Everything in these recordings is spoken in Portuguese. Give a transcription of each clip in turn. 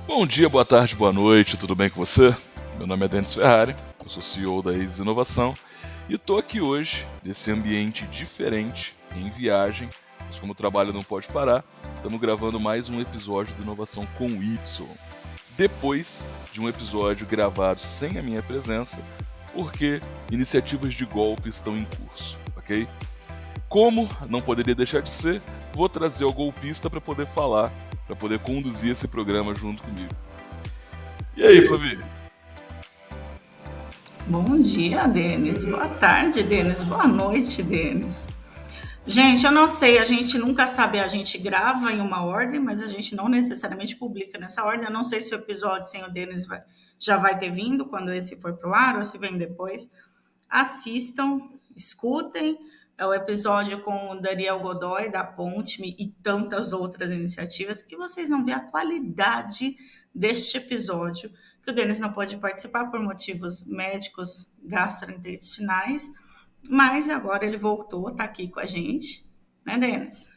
Bom dia, boa tarde, boa noite, tudo bem com você? Meu nome é Denis Ferrari, eu sou CEO da Ex Inovação e estou aqui hoje, nesse ambiente diferente, em viagem, mas como o trabalho não pode parar, estamos gravando mais um episódio do Inovação com Y. Depois de um episódio gravado sem a minha presença, porque iniciativas de golpe estão em curso, ok? Como não poderia deixar de ser, vou trazer o golpista para poder falar, para poder conduzir esse programa junto comigo. E aí, Flavinho? Bom dia, Denis. Boa tarde, Denis. Boa noite, Denis. Gente, eu não sei, a gente nunca sabe, a gente grava em uma ordem, mas a gente não necessariamente publica nessa ordem. Eu não sei se o episódio sem o Denis já vai ter vindo quando esse for pro ar ou se vem depois. Assistam, escutem. É o episódio com o Daniel Godoy, da Ponte e tantas outras iniciativas. E vocês vão ver a qualidade deste episódio, que o Denis não pode participar por motivos médicos gastrointestinais, mas agora ele voltou, está aqui com a gente, né, Denis?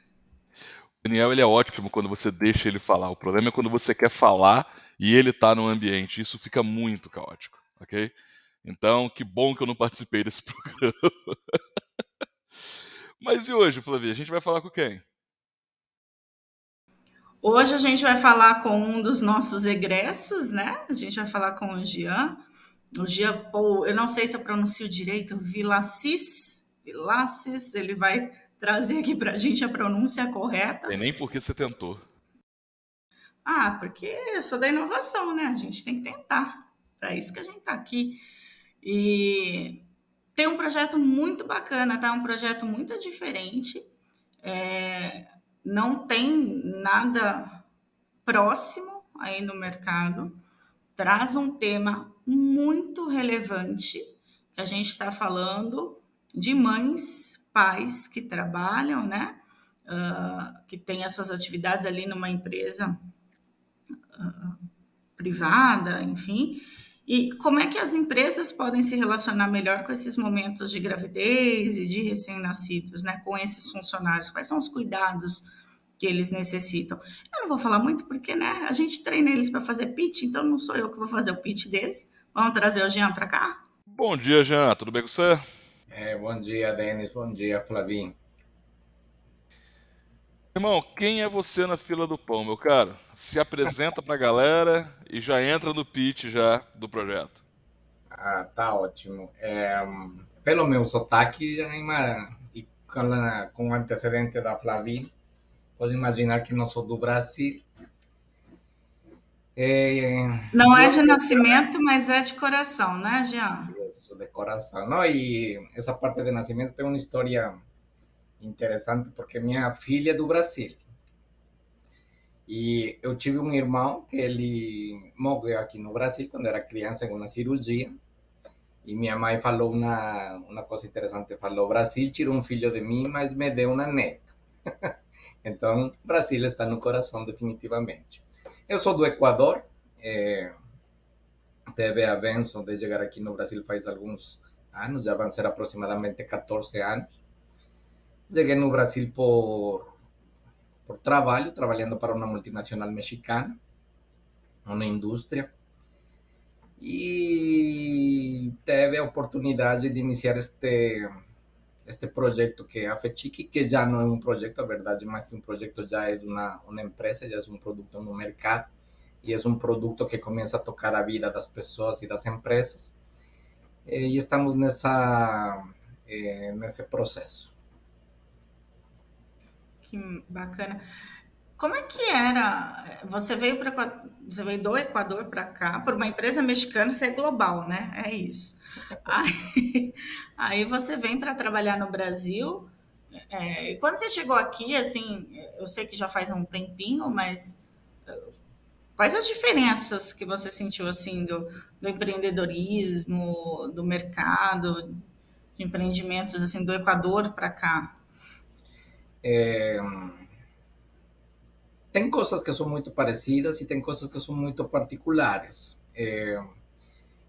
O Daniel ele é ótimo quando você deixa ele falar. O problema é quando você quer falar e ele tá no ambiente. Isso fica muito caótico, ok? Então, que bom que eu não participei desse programa. Mas e hoje, Flavinho? A gente vai falar com quem? Hoje a gente vai falar com um dos nossos egressos, né? A gente vai falar com o Jean. O Jean Paul, eu não sei se eu pronuncio direito, Vilacis, ele vai trazer aqui para a gente a pronúncia correta. Sei nem por que você tentou. Ah, porque eu sou da inovação, né? A gente tem que tentar. Para isso que a gente está aqui. E tem um projeto muito bacana, tá? Um projeto muito diferente. Não tem nada próximo aí no mercado. Traz um tema muito relevante, que a gente está falando de mães, pais que trabalham, né? Que têm as suas atividades ali numa empresa privada, enfim. E como é que as empresas podem se relacionar melhor com esses momentos de gravidez e de recém-nascidos, né? Com esses funcionários? Quais são os cuidados que eles necessitam? Eu não vou falar muito porque, né? A gente treina eles para fazer pitch, então não sou eu que vou fazer o pitch deles. Vamos trazer o Jean para cá? Bom dia, Jean. Tudo bem com você? Bom dia, Denis. Bom dia, Flavinho. Irmão, quem é você na fila do pão, meu caro? Se apresenta pra galera e já entra no pitch já do projeto. Tá ótimo. Pelo meu sotaque e com o antecedente da Flavinho, pode imaginar que não sou do Brasil. Não é Eu de nascimento, mas é de coração, né, Jean? sou de coração, não? E essa parte de nascimento tem uma história interessante, porque minha filha é do Brasil. E eu tive um irmão que ele morreu aqui no Brasil quando era criança em uma cirurgia. E minha mãe falou uma coisa interessante, falou, Brasil tirou um filho de mim, mas me deu uma neta. Então, Brasil está no coração definitivamente. Eu sou do Equador, teve a benção de chegar aqui no Brasil faz alguns anos, já vão ser aproximadamente 14 anos. Cheguei no Brasil por trabalho, trabalhando para uma multinacional mexicana, uma indústria, e teve a oportunidade de iniciar este proyecto que é a FECHIQUI, que ya no es un proyecto, verdad, más que un proyecto, ya es una empresa, ya es un producto no mercado, y es un producto que comienza a tocar a vida das pessoas e das empresas. E estamos nesse processo. Que bacana. Como é que era? Você veio do Equador para cá, por uma empresa mexicana, você é global, né? É isso. Aí você vem para trabalhar no Brasil. E quando você chegou aqui, assim, eu sei que já faz um tempinho, mas quais as diferenças que você sentiu assim do empreendedorismo, do mercado de empreendimentos assim do Equador para cá? Tem coisas que são muito parecidas e tem coisas que são muito particulares.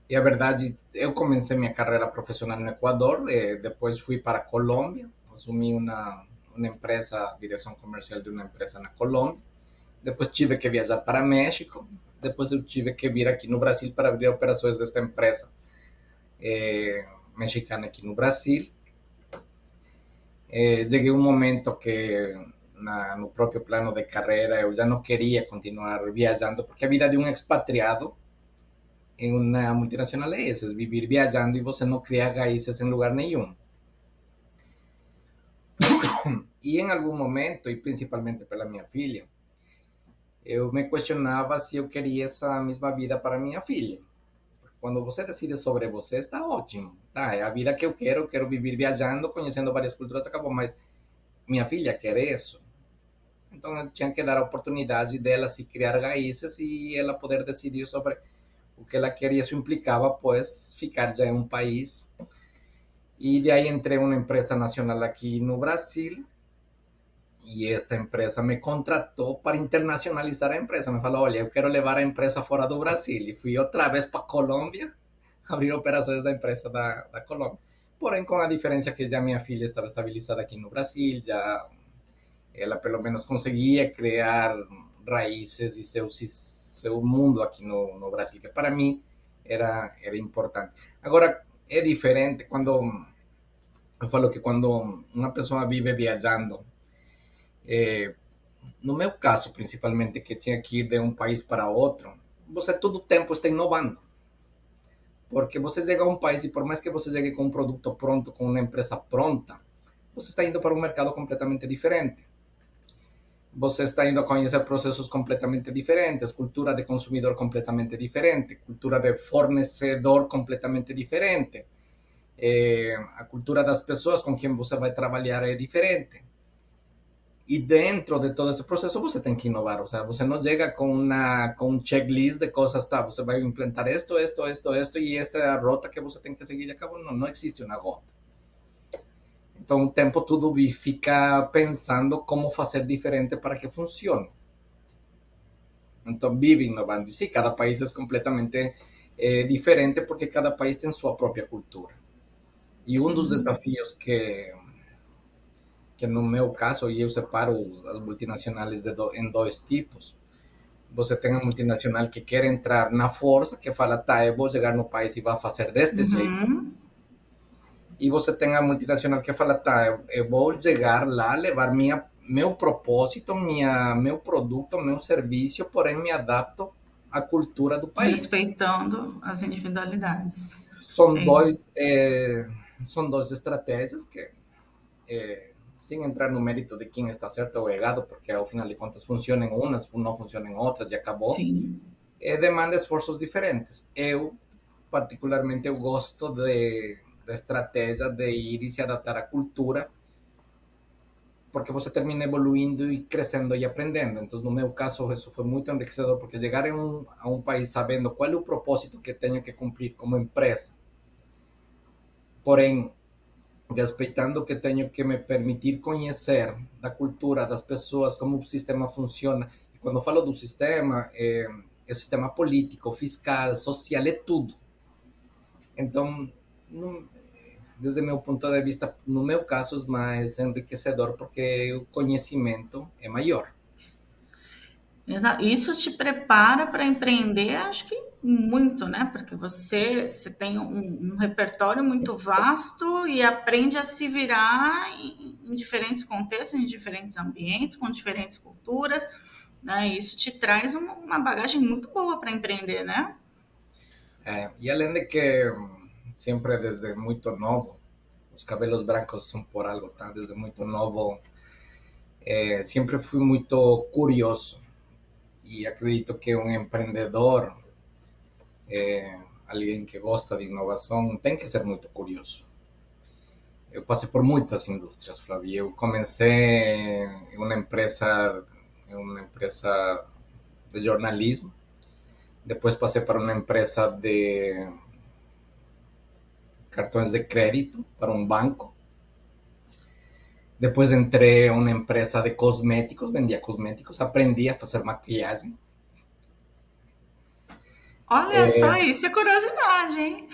E a verdade, eu comecei minha carreira profissional no Equador, depois fui para a Colômbia, assumi uma empresa, direção comercial de uma empresa na Colômbia. Depois tive que viajar para México, depois eu tive que vir aqui no Brasil para abrir operações desta empresa mexicana aqui no Brasil. Cheguei um momento que no próprio plano de carreira eu já não queria continuar viajando, porque a vida de um expatriado em uma multinacional é essa, é viver viajando e você não criar raízes em lugar nenhum. E em algum momento, e principalmente pela minha filha, eu me questionava se eu queria essa mesma vida para minha filha. Quando você decide sobre você, está ótimo. Tá? É a vida que eu quero viver viajando, conhecendo várias culturas, acabou, mas minha filha quer isso. Então eu tinha que dar a oportunidade dela se criar raízes e ela poder decidir sobre o que ela queria. Isso implicava, pues, ficar já em um país. E de aí entrei em uma empresa nacional aqui no Brasil, e esta empresa me contratou para internacionalizar a empresa. Me falou, olha, eu quero levar a empresa fora do Brasil. E fui outra vez para Colômbia, abrir operações da empresa da Colômbia. Porém, com a diferença que já minha filha estava estabilizada aqui no Brasil, já ela pelo menos conseguia criar raízes e seu mundo aqui no Brasil, que para mim era importante. Agora, é diferente quando eu falo que quando uma pessoa vive viajando, no meu caso, principalmente, que tinha que ir de um país para outro, você todo o tempo está inovando. Porque você chega a um país e por mais que você chegue com um produto pronto, com uma empresa pronta, você está indo para um mercado completamente diferente. Você está indo a conhecer processos completamente diferentes, cultura de consumidor completamente diferente, cultura de fornecedor completamente diferente. A cultura das pessoas com quem você vai trabalhar é diferente. E dentro de todo esse processo você tem que inovar, ou seja, você não chega com um checklist de coisas, tá, você vai implementar esto, e esta é a rota que você tem que seguir e acabou. Não existe uma rota. Então, o tempo todo fica pensando como fazer diferente para que funcione. Então, vive inovando. E sim, cada país é completamente diferente, porque cada país tem sua própria cultura. E um dos desafios que no meu caso, e eu separo as multinacionais em dois tipos. Você tem a multinacional que quer entrar na força, que fala, tá, eu vou chegar no país e vou fazer deste jeito. E você tem a multinacional que fala, tá, eu vou chegar lá, levar meu propósito, meu produto, meu serviço, porém me adapto à cultura do país. Respeitando as individualidades. São duas estratégias que, sem entrar no mérito de quem está certo ou errado, porque ao final de contas funcionam umas, não funcionam outras e acabou, demanda esforços diferentes. Eu, particularmente, eu gosto da estratégia de ir e se adaptar à cultura, porque você termina evoluindo e crescendo e aprendendo. Então, no meu caso, isso foi muito enriquecedor, porque chegar a um país sabendo qual é o propósito que tenho que cumprir como empresa, porém, respeitando que tenho que me permitir conhecer da cultura das pessoas, como o sistema funciona. E quando eu falo do sistema, é o sistema político, fiscal, social, é tudo. Então, desde meu ponto de vista, no meu caso, é mais enriquecedor, porque o conhecimento é maior. Isso te prepara para empreender, acho que muito, né? Porque você tem um repertório muito vasto e aprende a se virar em diferentes contextos, em diferentes ambientes, com diferentes culturas, né? Isso te traz uma bagagem muito boa para empreender, né? E além de que sempre desde muito novo, os cabelos brancos são por algo, tá? Desde muito novo, sempre fui muito curioso. E acredito que um empreendedor, alguém que gosta de inovação, tem que ser muito curioso. Eu passei por muitas indústrias, Flávio. Eu comecei em uma empresa de jornalismo, depois passei para uma empresa de cartões de crédito, para um banco. Depois entrei em uma empresa de cosméticos, vendia cosméticos, aprendi a fazer maquiagem. Olha só, isso é curiosidade, hein?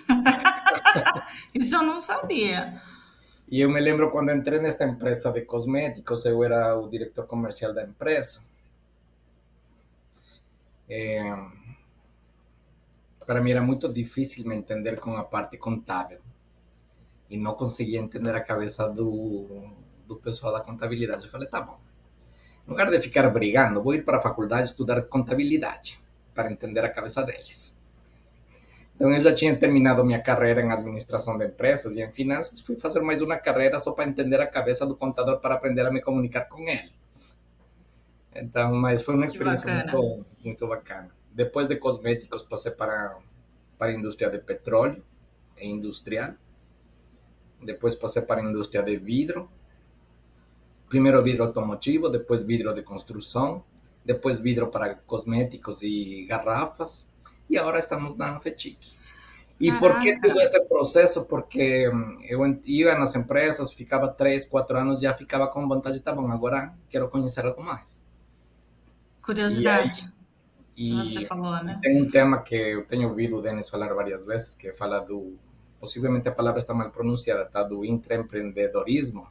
Isso eu não sabia. E eu me lembro quando entrei nesta empresa de cosméticos, eu era o diretor comercial da empresa. para mim era muito difícil me entender com a parte contábil e não conseguia entender a cabeça do pessoal da contabilidade. Eu falei, tá bom, em lugar de ficar brigando, vou ir para a faculdade estudar contabilidade para entender a cabeça deles. Então eu já tinha terminado minha carreira em administração de empresas e em finanças, fui fazer mais uma carreira só para entender a cabeça do contador para aprender a me comunicar com ele. Então, mas foi uma Que experiência bacana. muito bacana. Depois de cosméticos, passei para a indústria de petróleo e industrial. Depois passei para a indústria de vidro. Primeiro vidro automotivo, depois vidro de construção, depois vidro para cosméticos e garrafas. E agora estamos na FETIC. E por que todo Caraca, esse processo? Porque eu ia nas empresas, ficava 3, 4 anos, já ficava com vontade, tá bom, agora quero conhecer algo mais. E aí, curiosidade, que você e, falou, e né? tem um tema que eu tenho ouvido o Denis falar várias vezes, que fala do, possivelmente a palavra está mal pronunciada, tá? Do intraempreendedorismo.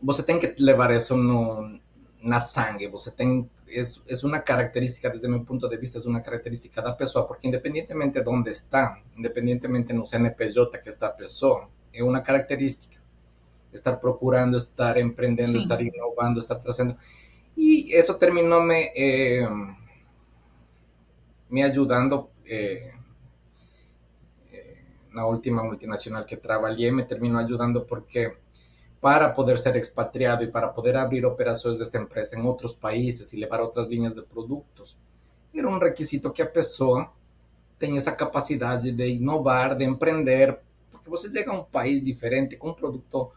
Você tem que levar isso na sangue, você tem, é uma característica, desde meu ponto de vista, é uma característica da pessoa, porque independentemente de onde está, independentemente no CNPJ que está a pessoa, é uma característica. Estar procurando, estar empreendendo, estar Sim, inovando, estar trazendo. E isso terminou me ajudando na última multinacional que trabalhei, me terminou ajudando porque para poder ser expatriado e para poder abrir operações desta empresa em outros países e levar outras linhas de produtos, era um requisito que a pessoa tenha essa capacidade de inovar, de empreender, porque você chega a um país diferente, com um produto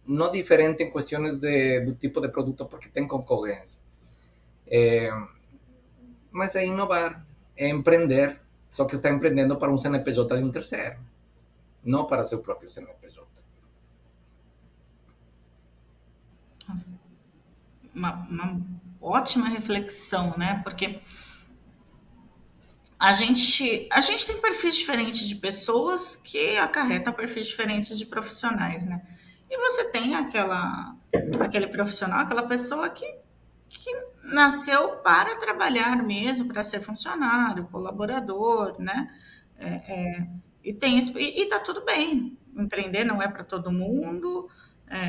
não diferente em questões do tipo de produto, porque tem concorrência. Mas é inovar, é empreender, só que está empreendendo para um CNPJ de um terceiro, não para seu próprio CNPJ. uma ótima reflexão, né? Porque a gente tem perfis diferentes de pessoas que acarretam perfis diferentes de profissionais, né? E você tem aquele profissional, aquela pessoa que nasceu para trabalhar mesmo, para ser funcionário, colaborador, né? E tem e tá tudo bem. Empreender não é para todo mundo,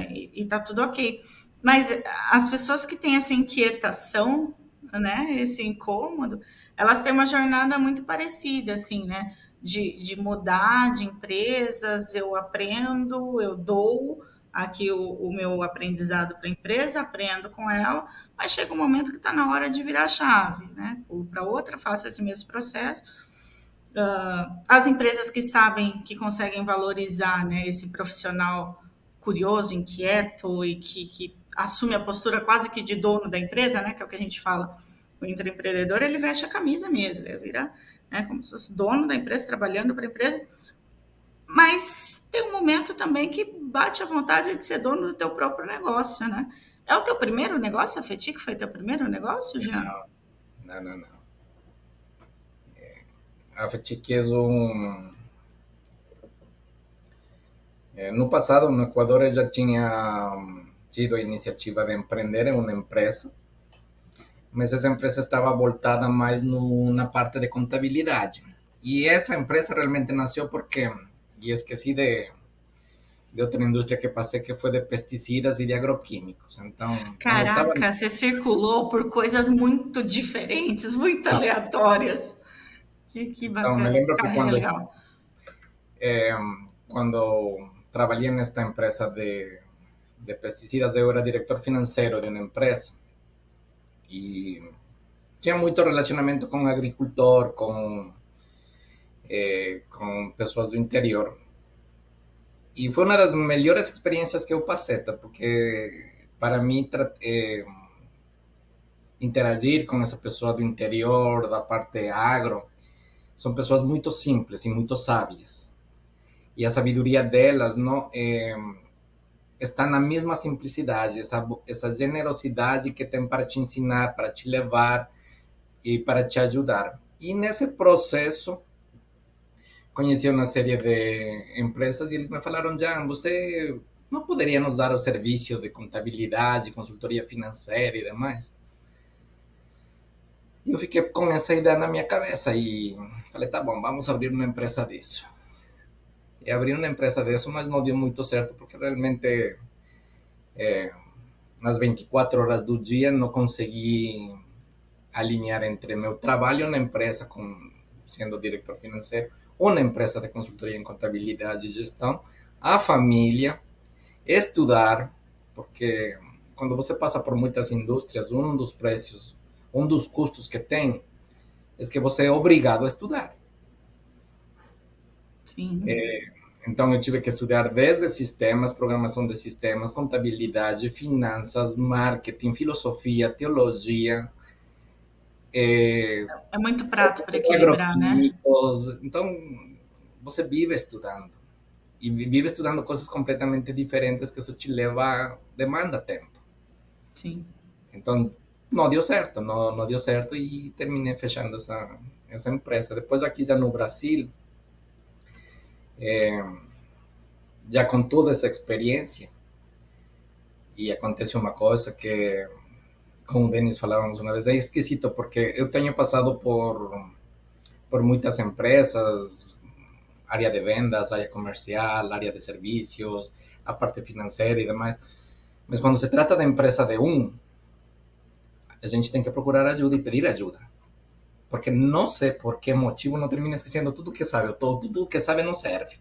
e tá tudo ok. Mas as pessoas que têm essa inquietação, né, esse incômodo, elas têm uma jornada muito parecida, assim, né? De mudar de empresas, eu aprendo, eu dou aqui o meu aprendizado para a empresa, aprendo com ela, mas chega um momento que está na hora de virar a chave, né? Pulo para outra, faço esse mesmo processo. As empresas que sabem, que conseguem valorizar, né, esse profissional curioso, inquieto e que assume a postura quase que de dono da empresa, né, que é o que a gente fala, o intraempreendedor, ele veste a camisa mesmo, ele vira, né, como se fosse dono da empresa, trabalhando para a empresa, mas tem um momento também que bate a vontade de ser dono do teu próprio negócio, né? É o teu primeiro negócio, a Feti, que foi teu primeiro negócio, Jean? Não, não, não. A FETIC é um... No passado, no Equador, eu já tinha tido a iniciativa de empreender em uma empresa, mas essa empresa estava voltada mais na parte de contabilidade. E essa empresa realmente nasceu porque, e esqueci de outra indústria que passei, que foi de pesticidas e de agroquímicos. Então, quando estava... Caraca, você circulou por coisas muito diferentes, muito Sim. aleatórias. Que Então, me bacana, que lembro que carreira legal. quando trabalhei nesta empresa de pesticidas, eu era diretor financeiro de uma empresa e tinha muito relacionamento com agricultor, com pessoas do interior. E foi uma das melhores experiências que eu passei, tá? Porque para mim interagir com essa pessoa do interior, da parte agro, são pessoas muito simples e muito sábias. E a sabedoria delas não está na mesma simplicidade, essa generosidade que tem para te ensinar, para te levar e para te ajudar. E nesse processo, conheci uma série de empresas e eles me falaram, Jan, você não poderia nos dar o serviço de contabilidade, consultoria financeira e demais? E eu fiquei com essa ideia na minha cabeça e falei, tá bom, vamos abrir uma empresa disso. E abri uma empresa disso, mas não deu muito certo, porque realmente nas 24 horas do dia não consegui alinhar entre meu trabalho na empresa, sendo diretor financeiro, ou na empresa de consultoria em contabilidade e gestão, a família, estudar, porque quando você passa por muitas indústrias, um dos custos que tem, é que você é obrigado a estudar. Sim. Então, eu tive que estudar desde sistemas, programação de sistemas, contabilidade, finanças, marketing, filosofia, teologia, É muito prato para equilibrar, né? agroquímicos. Então, você vive estudando. E vive estudando coisas completamente diferentes que isso te leva, demanda tempo. Sim. Então, não deu certo e terminei fechando essa empresa. Depois, aqui já no Brasil, já com toda essa experiência, e acontece uma coisa que, como o Denis falávamos uma vez, é esquisito, porque eu tenho passado por muitas empresas, área de vendas, área comercial, área de servicios, a parte financeira e demais. Mas quando se trata da empresa de a gente tem que procurar ajuda e pedir ajuda. Porque não sei por que motivo não termina esquecendo tudo que sabe, ou tudo que sabe não serve.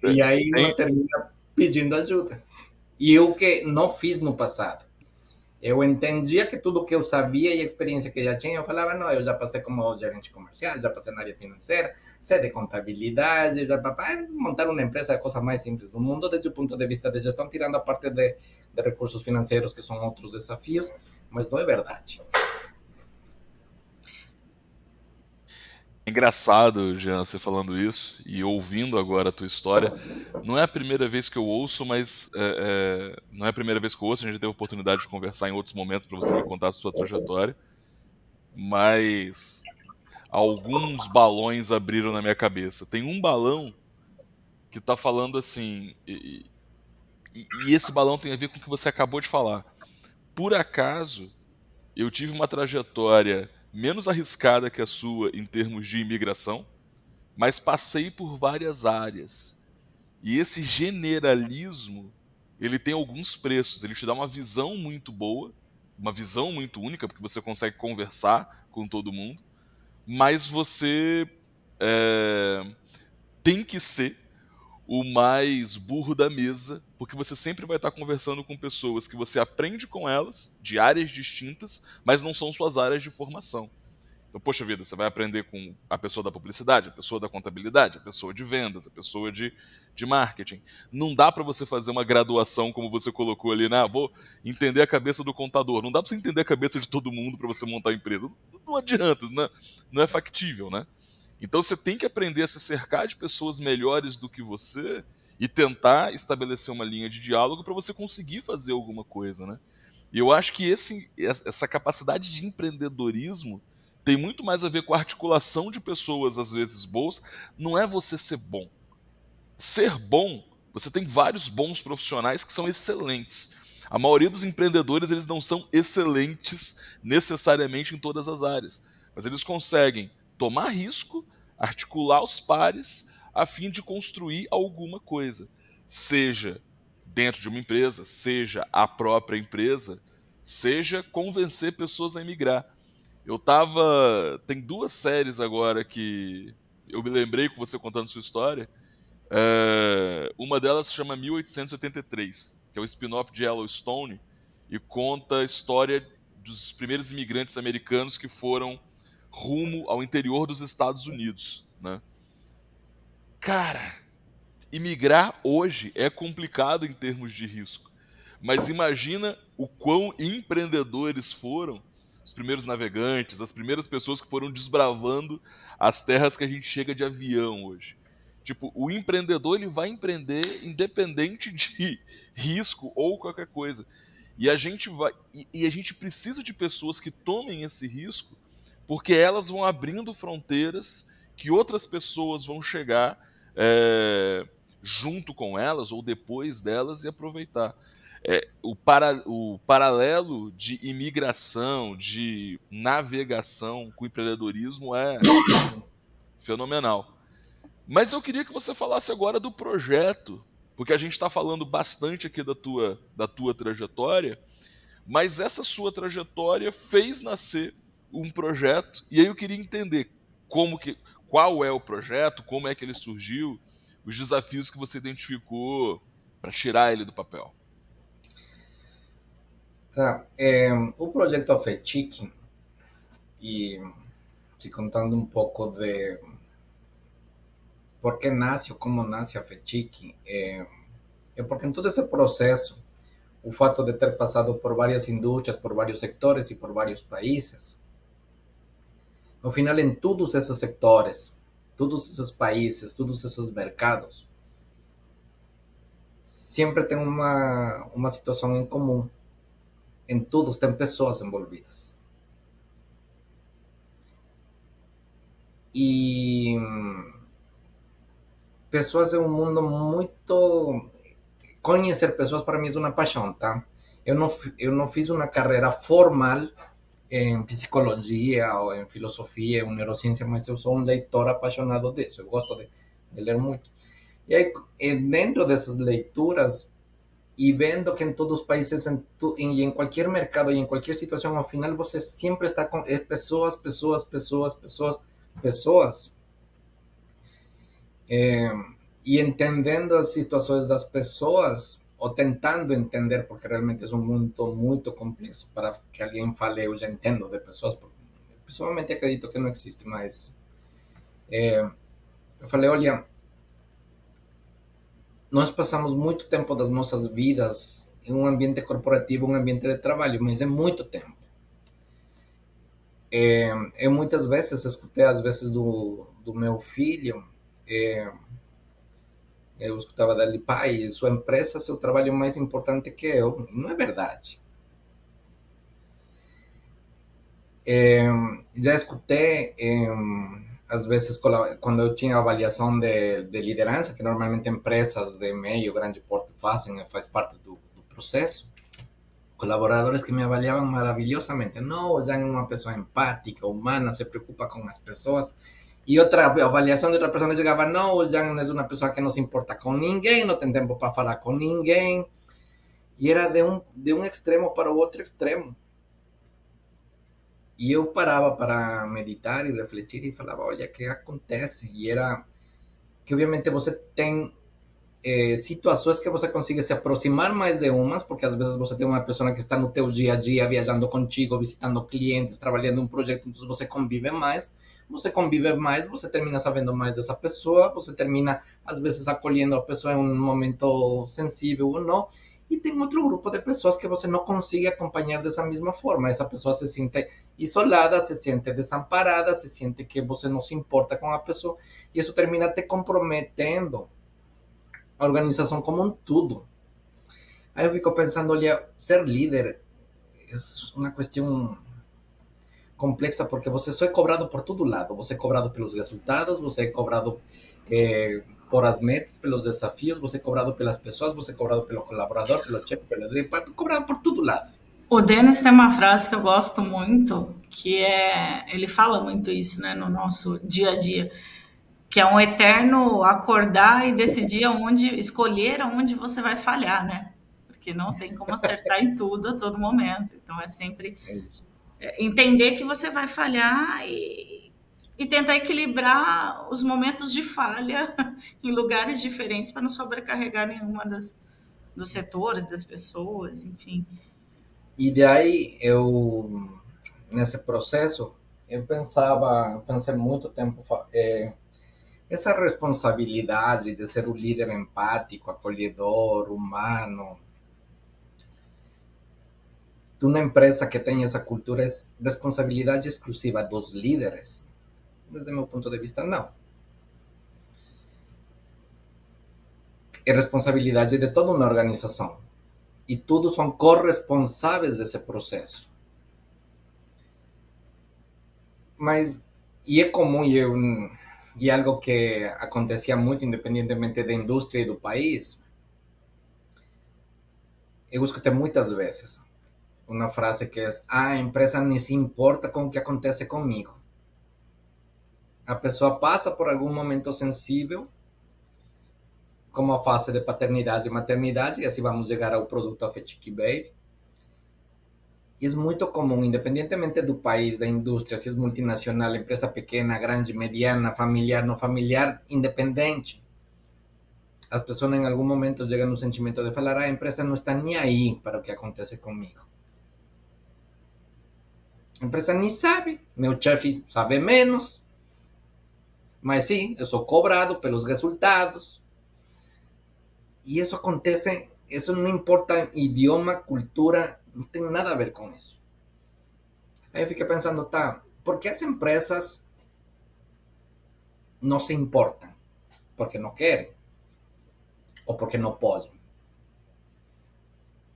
E aí Tem, não termina pedindo ajuda. E eu que não fiz no passado. Eu entendia que tudo que eu sabia e a experiência que já tinha, eu falava, não, eu já passei como gerente comercial, já passei na área financeira, sei de contabilidade, já papai, montar uma empresa é a coisa mais simples do mundo desde o ponto de vista de gestão, tirando a parte de recursos financeiros, que são outros desafios, mas não é verdade. É engraçado, Jean, você falando isso e ouvindo agora a tua história. Não é a primeira vez que eu ouço, mas não é a primeira vez que eu ouço. A gente teve a oportunidade de conversar em outros momentos para você me contar a sua trajetória. Mas alguns balões abriram na minha cabeça. Tem um balão que tá falando assim, e esse balão tem a ver com o que você acabou de falar. Por acaso, eu tive uma trajetória menos arriscada que a sua em termos de imigração, mas passei por várias áreas. E esse generalismo, ele tem alguns preços. Ele te dá uma visão muito boa, uma visão muito única, porque você consegue conversar com todo mundo, mas você é, tem que ser o mais burro da mesa, porque você sempre vai estar conversando com pessoas que você aprende com elas, de áreas distintas, mas não são suas áreas de formação. Então, poxa vida, você vai aprender com a pessoa da publicidade, a pessoa da contabilidade, a pessoa de vendas, a pessoa de marketing. Não dá para você fazer uma graduação como você colocou ali, né? Vou entender a cabeça do contador. Não dá para você entender a cabeça de todo mundo para você montar a empresa. Não adianta, não é factível, né? Então você tem que aprender a se cercar de pessoas melhores do que você e tentar estabelecer uma linha de diálogo para você conseguir fazer alguma coisa, né? E eu acho que essa capacidade de empreendedorismo tem muito mais a ver com a articulação de pessoas, às vezes boas. Não é você ser bom. Ser bom, você tem vários bons profissionais que são excelentes. A maioria dos empreendedores, eles não são excelentes necessariamente em todas as áreas, mas eles conseguem tomar risco, articular os pares a fim de construir alguma coisa, seja dentro de uma empresa, seja a própria empresa, seja convencer pessoas a emigrar. Eu tava. Tem duas séries agora que eu me lembrei com você contando sua história. Uma delas se chama 1883, que é o spin-off de Yellowstone, e conta a história dos primeiros imigrantes americanos que foram rumo ao interior dos Estados Unidos, né? Cara, imigrar hoje é complicado em termos de risco, mas imagina o quão empreendedores foram os primeiros navegantes, as primeiras pessoas que foram desbravando as terras que a gente chega de avião hoje. Tipo, o empreendedor ele vai empreender independente de risco ou qualquer coisa. E a gente vai e a gente precisa de pessoas que tomem esse risco, porque elas vão abrindo fronteiras que outras pessoas vão chegar junto com elas ou depois delas e aproveitar. o paralelo de imigração, de navegação com o empreendedorismo é fenomenal. Mas eu queria que você falasse agora do projeto, porque a gente está falando bastante aqui da tua trajetória, mas essa sua trajetória fez nascer um projeto, e aí eu queria entender qual é o projeto, como é que ele surgiu, os desafios que você identificou para tirar ele do papel. Tá. O projeto Afetic, e te contando um pouco de por que nasce ou como nasce a Afetic, é porque em todo esse processo, o fato de ter passado por várias indústrias, por vários sectores e por vários países, no final, em todos esses sectores, todos esses países, todos esses mercados, sempre tem uma situação em comum. Em todos tem pessoas envolvidas. E pessoas é um mundo muito... Conhecer pessoas para mim é uma paixão, tá? Eu não fiz uma carreira formal em psicologia ou em filosofia ou neurociência, mas eu sou um leitor apaixonado disso. Eu gosto de ler muito. E aí, dentro dessas leituras, e vendo que em todos os países, em qualquer mercado e em qualquer situação, ao final você sempre está com pessoas, pessoas, pessoas, pessoas, pessoas. E entendendo as situações das pessoas, ou tentando entender, porque realmente é um mundo muito complexo para que alguém fale, eu já entendo de pessoas, porque pessoalmente acredito que não existe mais. Eu falei, olha, nós passamos muito tempo das nossas vidas em um ambiente corporativo, um ambiente de trabalho, mas é muito tempo. Eu muitas vezes escutei, às vezes, do meu filho, eu escutava dele, pai, sua empresa, seu trabalho é mais importante que eu. Não é verdade. Já escutei, às vezes, quando eu tinha avaliação de liderança, que normalmente empresas de meio, grande porte fazem, faz parte do processo, colaboradores que me avaliavam maravilhosamente. Não, já é uma pessoa empática, humana, se preocupa com as pessoas. E outra avaliação de outra pessoa chegava, não, o Jean é uma pessoa que não se importa com ninguém, não tem tempo para falar com ninguém. E era de um extremo para o outro extremo. E eu parava para meditar e refletir e falava, olha, o que acontece? E era que, obviamente, você tem situações que você consegue se aproximar mais de umas, porque às vezes você tem uma pessoa que está no teu dia a dia, viajando contigo, visitando clientes, trabalhando em um projeto, então você convive mais, você termina sabendo mais dessa pessoa, você termina, às vezes, acolhendo a pessoa em um momento sensível ou não, e tem outro grupo de pessoas que você não consegue acompanhar dessa mesma forma. Essa pessoa se sente isolada, se sente desamparada, se sente que você não se importa com a pessoa, e isso termina te comprometendo a organização como um todo. Aí eu fico pensando, olha, ser líder é uma questão complexa, porque você só é cobrado por todo lado. Você é cobrado pelos resultados, você é cobrado por as metas, pelos desafios, você é cobrado pelas pessoas, você é cobrado pelo colaborador, pelo chefe, cobrado por todo lado. O Denis tem uma frase que eu gosto muito, que ele fala muito isso, né, no nosso dia a dia, que é um eterno acordar e decidir escolher aonde você vai falhar, né? Porque não tem como acertar em tudo a todo momento. Então é sempre entender que você vai falhar e tentar equilibrar os momentos de falha em lugares diferentes para não sobrecarregar nenhuma dos setores, das pessoas, enfim. E daí nesse processo, pensei muito tempo, essa responsabilidade de ser um líder empático, acolhedor, humano, de uma empresa que tem essa cultura, é responsabilidade exclusiva dos líderes? Desde meu ponto de vista, não. É responsabilidade de toda uma organização. E todos são corresponsáveis desse processo. Mas, e é comum, e algo que acontecia muito, independentemente da indústria e do país, eu escutei muitas vezes uma frase que é: a empresa nem se importa com o que acontece comigo. A pessoa passa por algum momento sensível, como a fase de paternidade e maternidade, e assim vamos chegar ao produto Afetic Baby. E é muito comum, independentemente do país, da indústria, se é multinacional, empresa pequena, grande, mediana, familiar, não familiar, independente, as pessoas em algum momento chegam no sentimento de falar: a empresa não está nem aí para o que acontece comigo. A empresa nem sabe, meu chefe sabe menos, mas sim, eu sou cobrado pelos resultados. E isso acontece, isso não importa idioma, cultura, não tem nada a ver com isso. Aí eu fiquei pensando, tá, por que as empresas não se importam? Porque não querem? Ou porque não podem?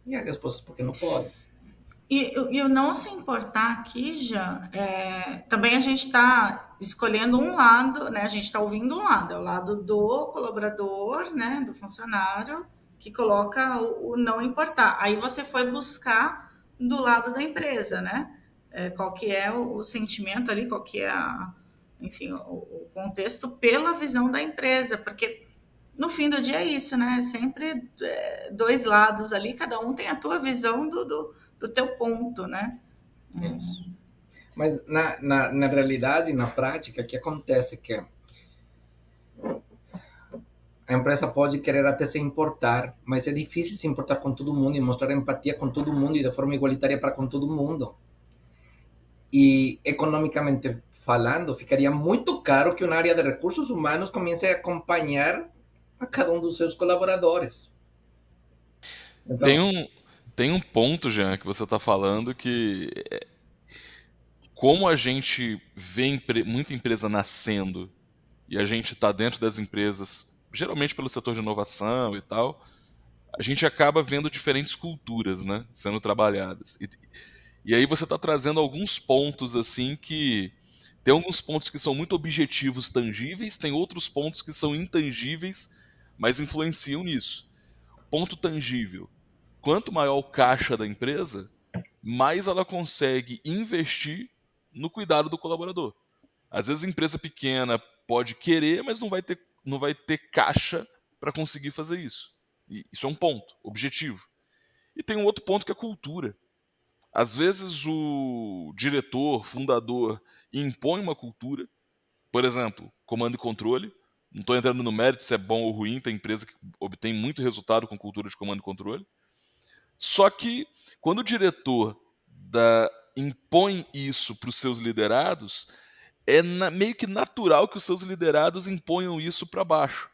E a resposta é porque não podem. E o não se importar aqui, já, também a gente está escolhendo um lado, né? A gente está ouvindo um lado, é o lado do colaborador, né? Do funcionário, que coloca o não importar. Aí você foi buscar do lado da empresa, né? Qual que é o sentimento ali, qual que é enfim, o contexto pela visão da empresa, porque no fim do dia é isso, né? Sempre dois lados ali, cada um tem a tua visão do teu ponto, né? Isso. Mas na realidade, na prática, o que acontece é que a empresa pode querer até se importar, mas é difícil se importar com todo mundo e mostrar empatia com todo mundo e de forma igualitária para com todo mundo. E economicamente falando, ficaria muito caro que uma área de recursos humanos comece a acompanhar a cada um dos seus colaboradores. Tem Então, um, tem um ponto, Jean, que você está falando que como a gente vê muita empresa nascendo e a gente está dentro das empresas, geralmente pelo setor de inovação e tal, a gente acaba vendo diferentes culturas, né, sendo trabalhadas. E aí você está trazendo alguns pontos assim que tem alguns pontos que são muito objetivos, tangíveis, tem outros pontos que são intangíveis, mas influenciam nisso. Ponto tangível: quanto maior o caixa da empresa, mais ela consegue investir no cuidado do colaborador. Às vezes a empresa pequena pode querer, mas não vai ter caixa para conseguir fazer isso. E isso é um ponto objetivo. E tem um outro ponto que é cultura. Às vezes o diretor, fundador, impõe uma cultura, por exemplo, comando e controle. Não estou entrando no mérito se é bom ou ruim, tem empresa que obtém muito resultado com cultura de comando e controle. Só que quando o diretor impõe isso para os seus liderados, meio que natural que os seus liderados imponham isso para baixo.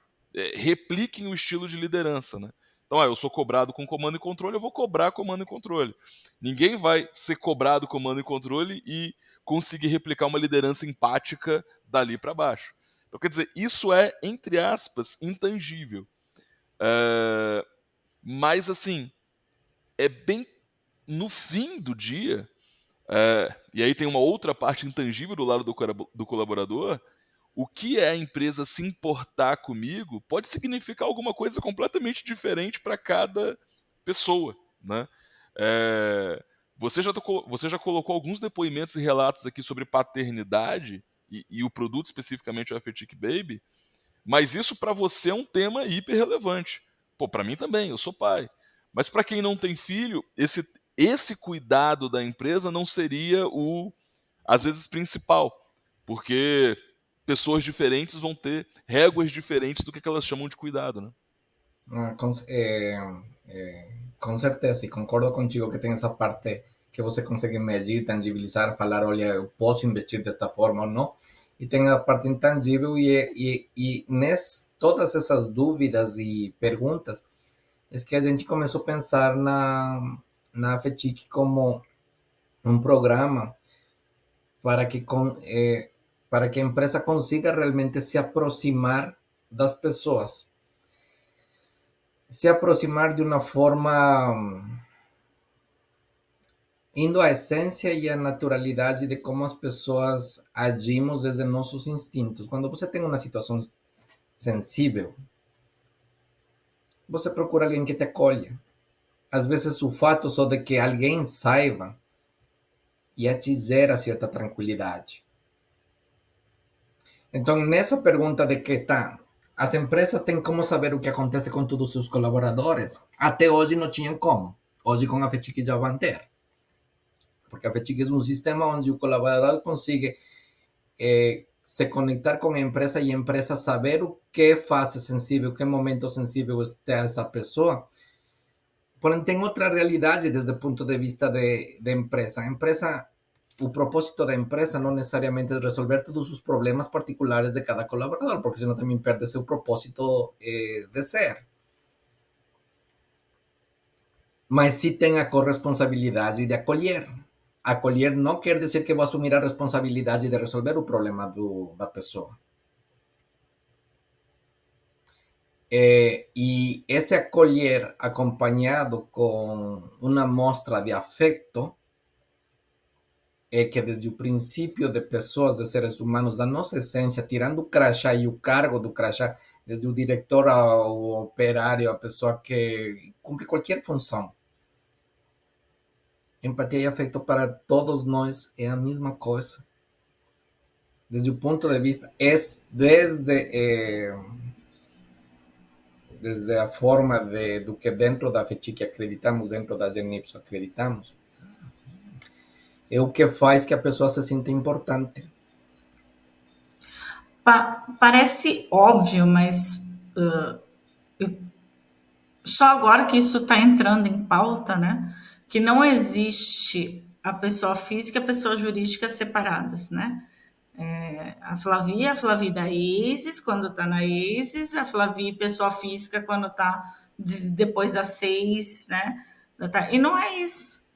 Repliquem o estilo de liderança, né? Então, eu sou cobrado com comando e controle, eu vou cobrar comando e controle. Ninguém vai ser cobrado comando e controle e conseguir replicar uma liderança empática dali para baixo. Então, quer dizer, isso é, entre aspas, intangível. Mas, assim, é bem no fim do dia, e aí tem uma outra parte intangível do lado do colaborador. O que é a empresa se importar comigo pode significar alguma coisa completamente diferente para cada pessoa, né? Você já colocou alguns depoimentos e relatos aqui sobre paternidade e o produto especificamente o Afetic Baby, mas isso para você é um tema hiper relevante. Pô, para mim também, eu sou pai. Mas para quem não tem filho, esse cuidado da empresa não seria às vezes, principal, porque pessoas diferentes vão ter réguas diferentes do que elas chamam de cuidado, né? com certeza, e concordo contigo que tem essa parte que você consegue medir, tangibilizar, falar: olha, eu posso investir desta forma ou não. E tem a parte intangível, e todas essas dúvidas e perguntas, é que a gente começou a pensar na FETIC como um programa para para que a empresa consiga realmente se aproximar das pessoas. Se aproximar de uma forma indo à essência e à naturalidade de como as pessoas agimos desde nossos instintos. Quando você tem uma situação sensível, você procura alguém que te acolha. às vezes o fato só de que alguém saiba já te gera certa tranquilidade. Então, nessa pergunta de que tá, as empresas têm como saber o que acontece com todos os seus colaboradores? Até hoje não tinham como. Hoje com a FETIC já vão ter. Porque a FETIC é um sistema onde o colaborador consegue se conectar com a empresa e a empresa saber o que fase sensível, que momento sensível está essa pessoa. Porém, tem outra realidade desde o ponto de vista de empresa. O propósito da empresa não necessariamente é resolver todos os problemas particulares de cada colaborador, porque senão também perde seu propósito de ser. Mas sim tem a corresponsabilidade de acolher. Acolher não quer dizer que vou assumir a responsabilidade de resolver o problema da pessoa. E esse acolher acompanhado com uma mostra de afeto é que desde o princípio de pessoas, de seres humanos, da nossa essência, tirando o crachá e o cargo do crachá, desde o diretor ao operário, a pessoa que cumpre qualquer função, empatia e afeto para todos nós é a mesma coisa. Desde o ponto de vista, desde a forma do que dentro da FETIC acreditamos, dentro da GENIPSO acreditamos, é o que faz que a pessoa se sinta importante. Parece óbvio, mas só agora que isso está entrando em pauta, né? Que não existe a pessoa física e a pessoa jurídica separadas, né? A Flavia da ISIS, quando está na ISIS, a Flavia, pessoa física, quando está depois das 6, né? E não é isso.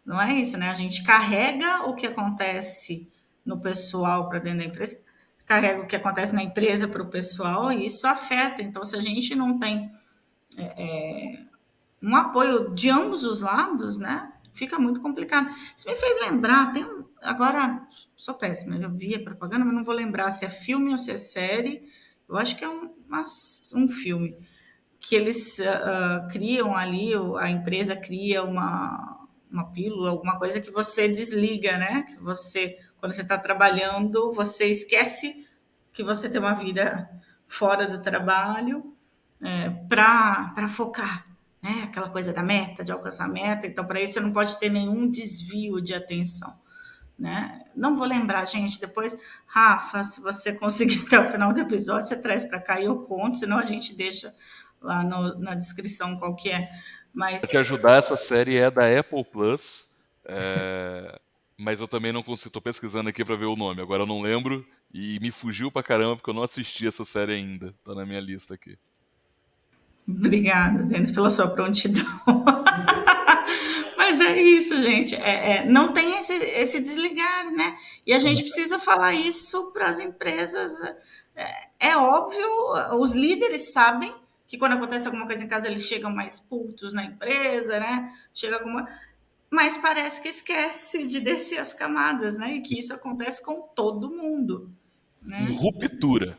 Não é isso, né? A gente carrega o que acontece no pessoal para dentro da empresa, carrega o que acontece na empresa para o pessoal, e isso afeta. Então, se a gente não tem um apoio de ambos os lados, né? Fica muito complicado. Isso me fez lembrar, agora, sou péssima, eu vi a propaganda, mas não vou lembrar se é filme ou se é série. Eu acho que é um filme que eles criam ali, a empresa cria uma pílula, alguma coisa que você desliga, né? Que você, quando você está trabalhando, você esquece que você tem uma vida fora do trabalho para focar, né? Aquela coisa da meta, de alcançar a meta. Então, para isso, você não pode ter nenhum desvio de atenção. Né? Não vou lembrar, gente. Depois, Rafa, se você conseguir até o final do episódio, você traz para cá e eu conto, senão a gente deixa lá na descrição qual que é. Mas Para te ajudar, essa série é da Apple Plus, mas eu também não consigo. Tô pesquisando aqui para ver o nome. Agora eu não lembro e me fugiu pra caramba porque eu não assisti essa série ainda. Tá na minha lista aqui. Obrigada, Denis, pela sua prontidão. Mas é isso, gente. Não tem esse desligar, né? E a gente precisa falar isso para as empresas. É óbvio, os líderes sabem que quando acontece alguma coisa em casa, eles chegam mais putos na empresa, né? Mas parece que esquece de descer as camadas, né? E que isso acontece com todo mundo. Né? Ruptura.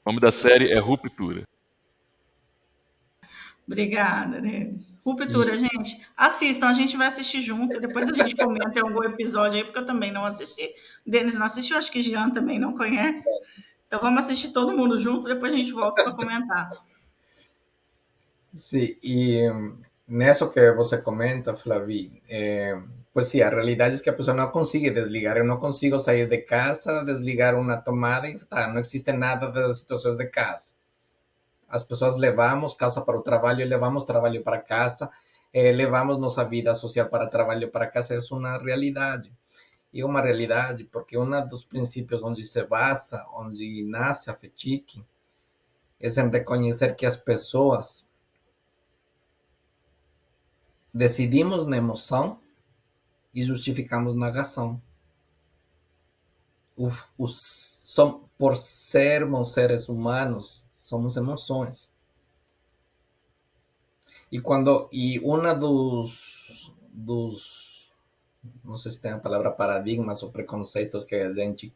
O nome da série é Ruptura. Obrigada, Denis. Ruptura, gente. Assistam, a gente vai assistir junto e depois a gente comenta em algum episódio aí, porque eu também não assisti. Denis não assistiu, acho que Jean também não conhece. Então vamos assistir todo mundo junto, depois a gente volta para comentar. Sim, e nisso que você comenta, Flavi, pues sí, a realidade é que a pessoa não consegue desligar. Eu não consigo sair de casa, desligar uma tomada e não existe nada das situações de casa. As pessoas levamos casa para o trabalho, levamos trabalho para casa, levamos nossa vida social para trabalho para casa, é uma realidade. E uma realidade porque um dos princípios onde se basa, onde nasce a FETIC, é em reconhecer que as pessoas decidimos na emoção e justificamos na razão. Por sermos seres humanos, somos emoções. E uma dos não sei se tem a palavra paradigmas ou preconceitos que a gente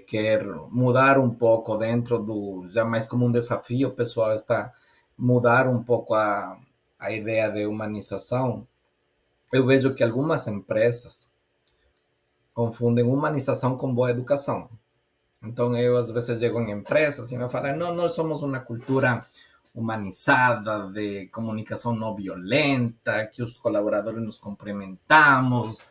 quer mudar um pouco dentro já mais como um desafio pessoal, está mudar um pouco a a ideia de humanização, eu vejo que algumas empresas confundem humanização com boa educação. Então, eu às vezes chego em empresas e me falam, não, nós somos uma cultura humanizada, de comunicação não violenta, que os colaboradores nos cumprimentamos,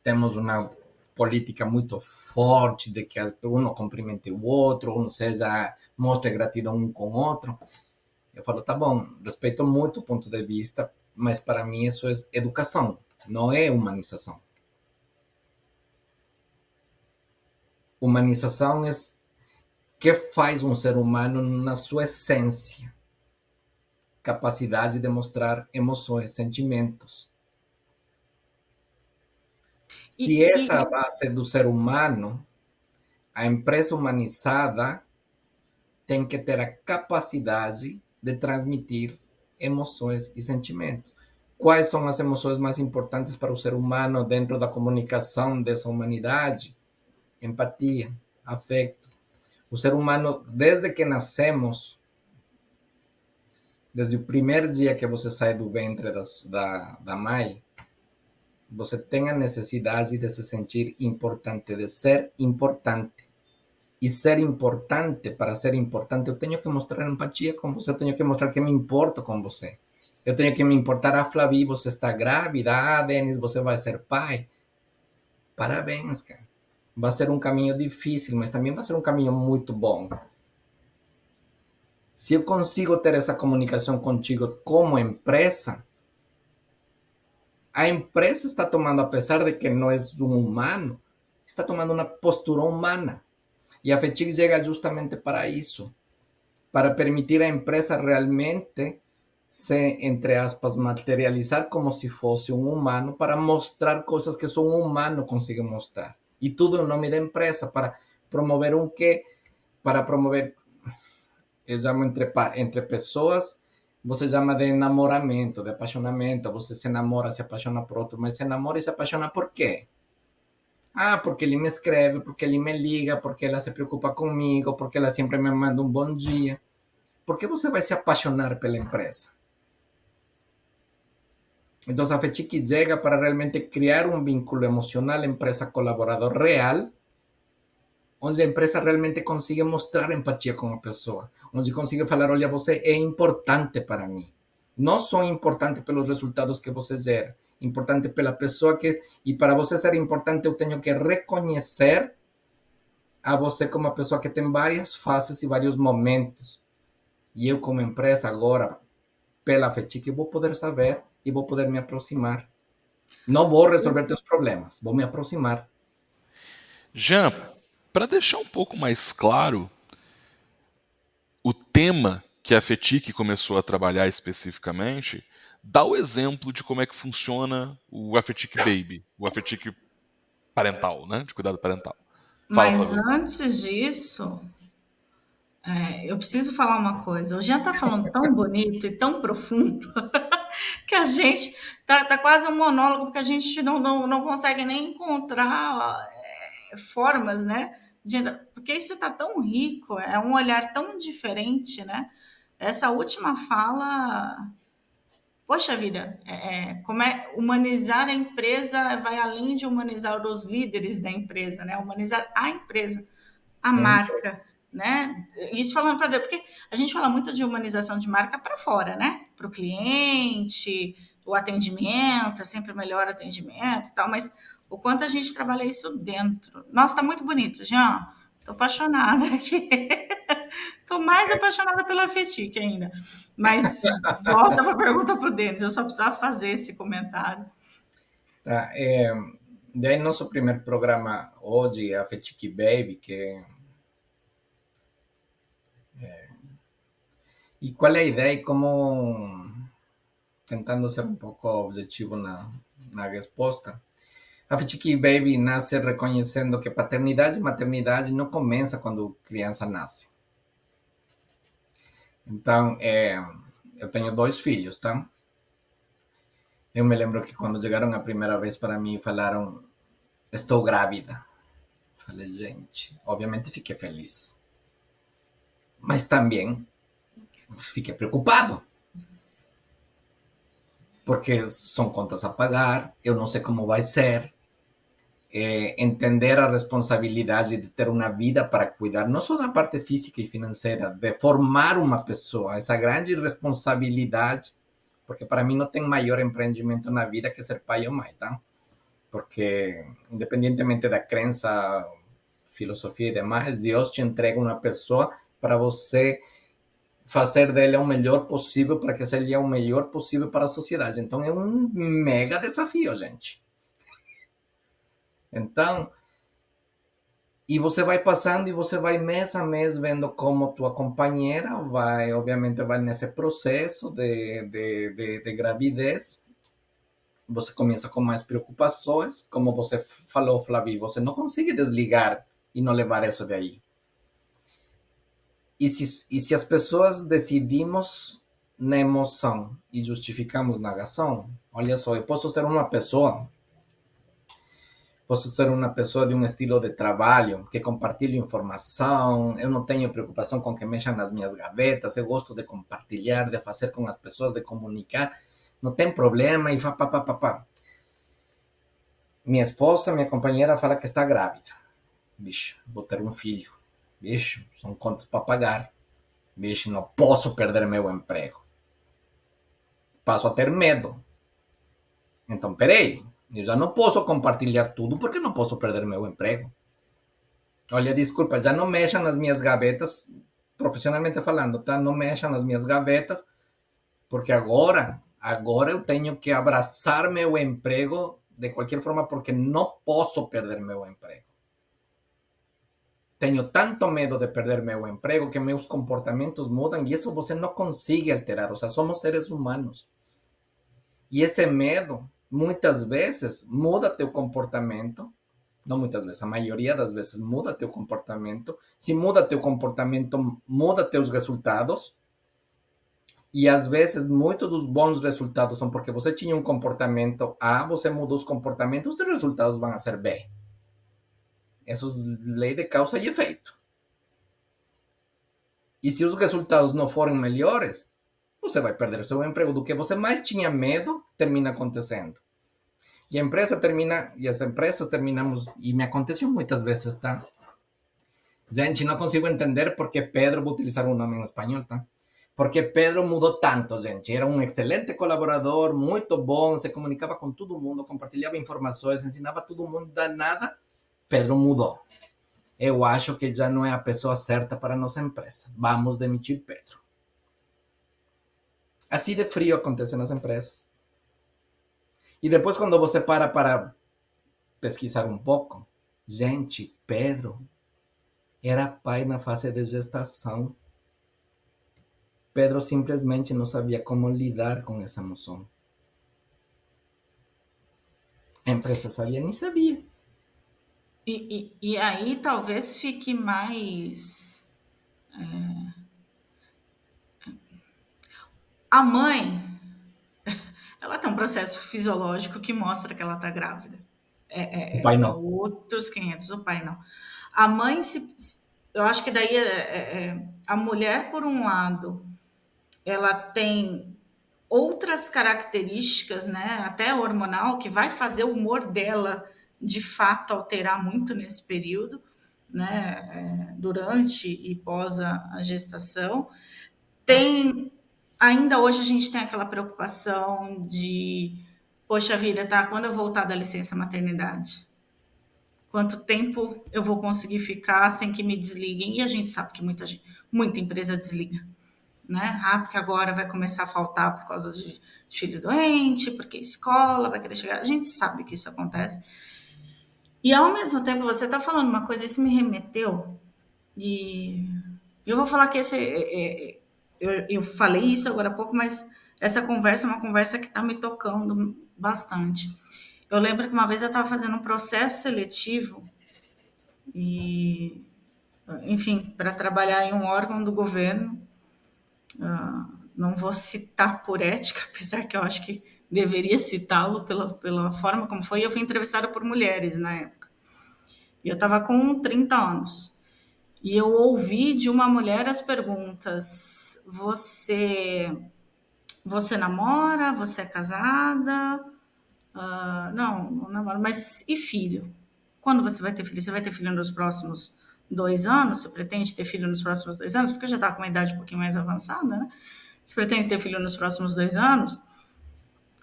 temos uma política muito forte de que um cumprimente o outro, um seja, mostre gratidão um com o outro. Eu falo, tá bom, respeito muito o ponto de vista, mas para mim isso é educação, não é humanização. Humanização é que faz um ser humano na sua essência, capacidade de mostrar emoções, sentimentos. Se essa é a base do ser humano, a empresa humanizada tem que ter a capacidade de transmitir emoções e sentimentos. Quais são as emoções mais importantes para o ser humano dentro da comunicação dessa humanidade? Empatia, afeto. O ser humano, desde que nascemos, desde o primeiro dia que você sai do ventre da mãe, você tem a necessidade de se sentir importante, de ser importante. E ser importante, para ser importante, eu tenho que mostrar empatia com você, eu tenho que mostrar que me importo com você. Eu tenho que me importar, Flavi, você está grávida, Denis, você vai ser pai. Parabéns, cara. Vai ser um caminho difícil, mas também vai ser um caminho muito bom. Se eu consigo ter essa comunicação contigo como empresa, a empresa está tomando, apesar de que não é um humano, está tomando uma postura humana. E a FETIC chega justamente para isso, para permitir à empresa realmente se, entre aspas, materializar como se fosse um humano, para mostrar coisas que só um humano consegue mostrar. E tudo em nome da empresa, para promover um quê? Para promover, eu chamo entre pessoas, você chama de enamoramento, de apaixonamento, você se namora, se apaixona por outro, mas se namora e se apaixona por quê? Ah, porque ele me escreve, porque ele me liga, porque ela se preocupa comigo, porque ela sempre me manda um bom dia. Por que você vai se apaixonar pela empresa? Então, a FETIC chega para realmente criar um vínculo emocional empresa-colaborador real, onde a empresa realmente consiga mostrar empatia com a pessoa, onde consiga falar, olha, você é importante para mim. Não só importante pelos resultados que você gera, importante pela pessoa que... E para você ser importante, eu tenho que reconhecer a você como uma pessoa que tem várias fases e vários momentos. E eu, como empresa, agora, pela FETIC, vou poder saber e vou poder me aproximar. Não vou resolver teus problemas, vou me aproximar. Jean, para deixar um pouco mais claro o tema que a FETIC começou a trabalhar especificamente, dá o exemplo de como é que funciona o AFETIC Baby, o AFETIC parental, né? De cuidado parental. Fala, Mas Flávio. antes disso, eu preciso falar uma coisa. O Jean está falando tão bonito e tão profundo que a gente tá quase um monólogo, porque a gente não consegue nem encontrar formas, né? Porque isso está tão rico, é um olhar tão diferente, né? Essa última fala, poxa vida, como é humanizar a empresa vai além de humanizar os líderes da empresa, né? Humanizar a empresa, a marca, né? Isso falando para Deus, porque a gente fala muito de humanização de marca para fora, né? Para o cliente, o atendimento, é sempre o melhor atendimento e tal, mas o quanto a gente trabalha isso dentro. Nossa, tá muito bonito, Jean. Tô apaixonada aqui. Tô mais apaixonada pela FETIC ainda. Mas volta para a pergunta para o Denis. Eu só precisava fazer esse comentário. Tá, daí nosso primeiro programa hoje, a FETIC Baby, que e qual é a ideia e como, tentando ser um pouco objetivo na resposta, a FETIC Baby nasce reconhecendo que paternidade e maternidade não começa quando a criança nasce. Então, eu tenho 2 filhos, tá? Eu me lembro que quando chegaram a primeira vez para mim, falaram, estou grávida. Falei, gente, obviamente fiquei feliz. Mas também fiquei preocupado. porque são contas a pagar, eu não sei como vai ser. Entender a responsabilidade de ter uma vida para cuidar, não só da parte física e financeira, de formar uma pessoa, essa grande responsabilidade, porque para mim não tem maior empreendimento na vida que ser pai ou mãe, tá? Porque, independentemente da crença, filosofia e demais, Deus te entrega uma pessoa para você fazer dele o melhor possível, para que seja o melhor possível para a sociedade. Então é um mega desafio, gente. Então, e você vai passando e você vai mês a mês vendo como tua companheira vai, obviamente, vai nesse processo de gravidez. Você começa com mais preocupações, como você falou, Flavi, você não consegue desligar e não levar isso daí. E se as pessoas decidimos na emoção e justificamos na razão, olha só, eu posso ser uma pessoa de um estilo de trabalho que compartilho informação, eu não tenho preocupação com que mexam nas minhas gavetas, eu gosto de compartilhar, de fazer com as pessoas, de comunicar, não tem problema, e pá. Minha esposa, minha companheira, fala que está grávida. Bicho, vou ter um filho. Bicho, são contas para pagar. Bicho, não posso perder meu emprego. Passo a ter medo. Então, peraí, eu já não posso compartilhar tudo porque não posso perder meu emprego. Olha, desculpa, já não mexam nas minhas gavetas, profissionalmente falando, tá? Não mexam nas minhas gavetas, porque agora eu tenho que abraçar meu emprego de qualquer forma, porque não posso perder meu emprego. Tenho tanto medo de perder meu emprego que meus comportamentos mudam e isso você não consegue alterar. Ou seja, somos seres humanos. E esse medo, muitas vezes, muda teu comportamento. Não muitas vezes, a maioria das vezes muda teu comportamento. Se muda teu comportamento, muda teus resultados. E às vezes, muitos dos bons resultados são porque você tinha um comportamento A, você mudou os comportamentos, os resultados vão ser B. Isso é lei de causa e efeito. E se os resultados não forem melhores, você vai perder seu emprego. Do que você mais tinha medo, termina acontecendo. E a empresa termina, e as empresas terminamos, e me aconteceu muitas vezes, tá? Gente, não consigo entender por que Pedro, vou utilizar um nome em espanhol, tá? Porque Pedro mudou tanto, gente. Era um excelente colaborador, muito bom, se comunicava com todo mundo, compartilhava informações, ensinava todo mundo, da nada, Pedro mudou. Eu acho que já não é a pessoa certa para a nossa empresa. Vamos demitir Pedro. Assim de frio acontece nas empresas. E depois, quando você para pesquisar um pouco, gente, Pedro era pai na fase de gestação. Pedro simplesmente não sabia como lidar com essa emoção. A empresa sabia, nem sabia. E aí talvez fique mais. A mãe, ela tem um processo fisiológico que mostra que ela está grávida. O pai não. Outros 500, o pai não. A mãe, eu acho que daí a mulher, por um lado, ela tem outras características, né, até hormonal, que vai fazer o humor dela, de fato, alterar muito nesse período, né, durante e pós a gestação. Ainda hoje a gente tem aquela preocupação de, poxa vida, tá, quando eu voltar da licença maternidade? Quanto tempo eu vou conseguir ficar sem que me desliguem? E a gente sabe que muita empresa desliga, né? Porque agora vai começar a faltar por causa de filho doente, porque escola vai querer chegar. A gente sabe que isso acontece. E ao mesmo tempo, você está falando uma coisa, isso me remeteu, e eu vou falar que eu falei isso agora há pouco, mas essa conversa é uma conversa que está me tocando bastante. Eu lembro que uma vez eu estava fazendo um processo seletivo e, enfim, para trabalhar em um órgão do governo. Não vou citar por ética, apesar que eu acho que deveria citá-lo pela forma como foi. Eu fui entrevistada por mulheres na época. E eu estava com 30 anos. E eu ouvi de uma mulher as perguntas: você Você namora? Você é casada? Não, não namora. Mas e filho? Quando você vai ter filho? Você vai ter filho nos próximos 2 anos? Você pretende ter filho nos próximos 2 anos? Porque eu já está com uma idade um pouquinho mais avançada, né? Você pretende ter filho nos próximos 2 anos?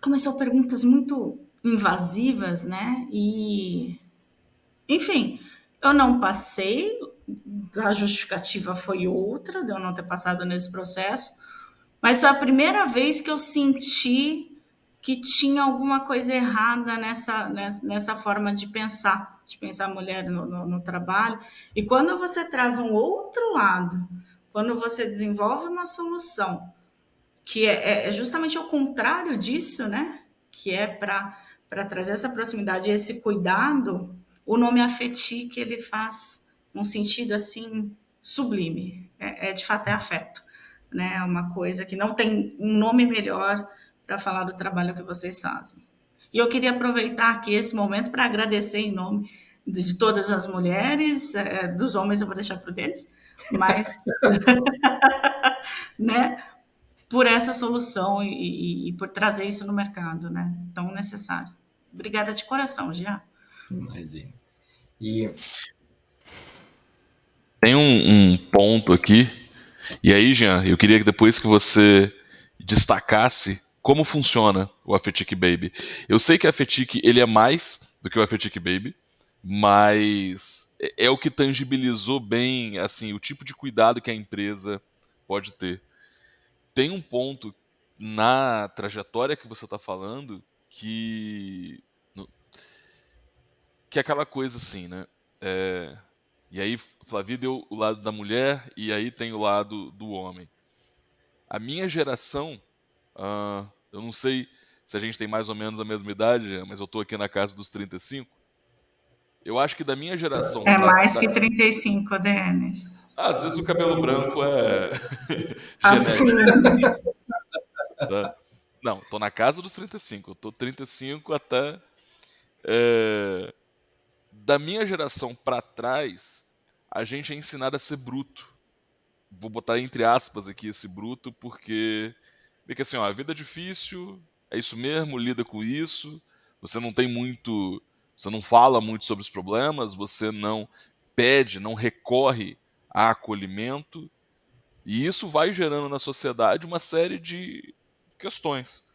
Começou perguntas muito invasivas, né? E, enfim, eu não passei, a justificativa foi outra, de eu não ter passado nesse processo, mas foi a primeira vez que eu senti que tinha alguma coisa errada nessa forma de pensar a mulher no trabalho. E quando você traz um outro lado, quando você desenvolve uma solução que é justamente o contrário disso, né? Que é para trazer essa proximidade, esse cuidado, o nome Afetic, ele faz um sentido assim sublime. De fato é afeto, né? É uma coisa que não tem um nome melhor para falar do trabalho que vocês fazem. E eu queria aproveitar aqui esse momento para agradecer em nome de todas as mulheres, dos homens eu vou deixar para deles, mas, né, por essa solução e por trazer isso no mercado, né? Tão necessário. Obrigada de coração, Jean. Imagina. E Tem um ponto aqui, e aí, Jean, eu queria que depois que você destacasse como funciona o Afetic Baby. Eu sei que o Afetic, ele é mais do que o Afetic Baby, mas é o que tangibilizou bem assim o tipo de cuidado que a empresa pode ter. Tem um ponto na trajetória que você está falando que é aquela coisa assim, né? E aí, Flavio deu o lado da mulher e aí tem o lado do homem. A minha geração, eu não sei se a gente tem mais ou menos a mesma idade, mas eu tô aqui na casa dos 35. Eu acho que da minha geração É pra. mais que 35, Denis. Às vezes o cabelo branco é genético, Assume. tá? Não, tô na casa dos 35. Eu tô 35 até. é, Da minha geração pra trás, a gente é ensinado a ser bruto. Vou botar entre aspas aqui esse bruto, porque assim, ó, a vida é difícil, é isso mesmo, lida com isso. Você não tem muito, você não fala muito sobre os problemas, você não pede, não recorre a acolhimento, e isso vai gerando na sociedade uma série de questões.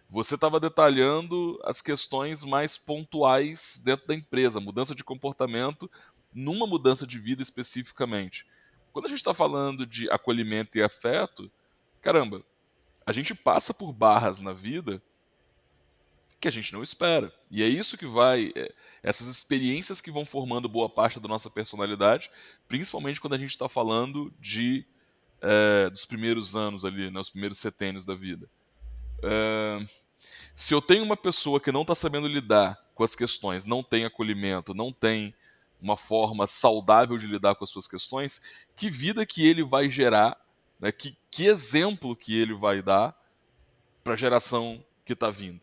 Você estava detalhando as questões mais pontuais dentro da empresa, mudança de comportamento numa mudança de vida especificamente. Quando a gente está falando de acolhimento e afeto, caramba, a gente passa por barras na vida que a gente não espera. E é isso que essas experiências que vão formando boa parte da nossa personalidade, principalmente quando a gente está falando dos primeiros anos ali, né, os primeiros setênios da vida. Se eu tenho uma pessoa que não está sabendo lidar com as questões, não tem acolhimento, não tem uma forma saudável de lidar com as suas questões, que vida que ele vai gerar, né? Que exemplo que ele vai dar para a geração que está vindo?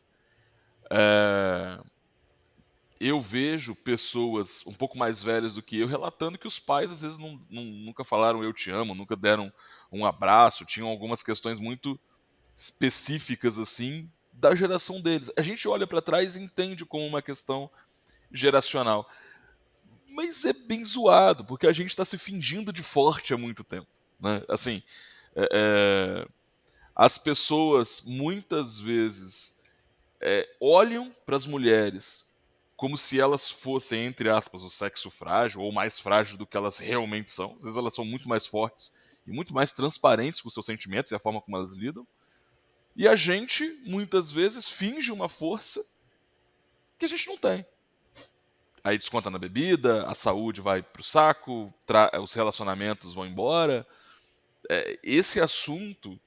Eu vejo pessoas um pouco mais velhas do que eu relatando que os pais às vezes nunca falaram eu te amo, nunca deram um abraço, tinham algumas questões muito específicas assim da geração deles. A gente olha para trás e entende como uma questão geracional. Mas é bem zoado, porque a gente está se fingindo de forte há muito tempo. Né? Assim, é, é, as pessoas muitas vezes olham para as mulheres como se elas fossem, entre aspas, o sexo frágil, ou mais frágil do que elas realmente são. Às vezes elas são muito mais fortes e muito mais transparentes com seus sentimentos e a forma como elas lidam. E a gente, muitas vezes, finge uma força que a gente não tem. Aí desconta na bebida, a saúde vai pro saco, os relacionamentos vão embora. Esse assunto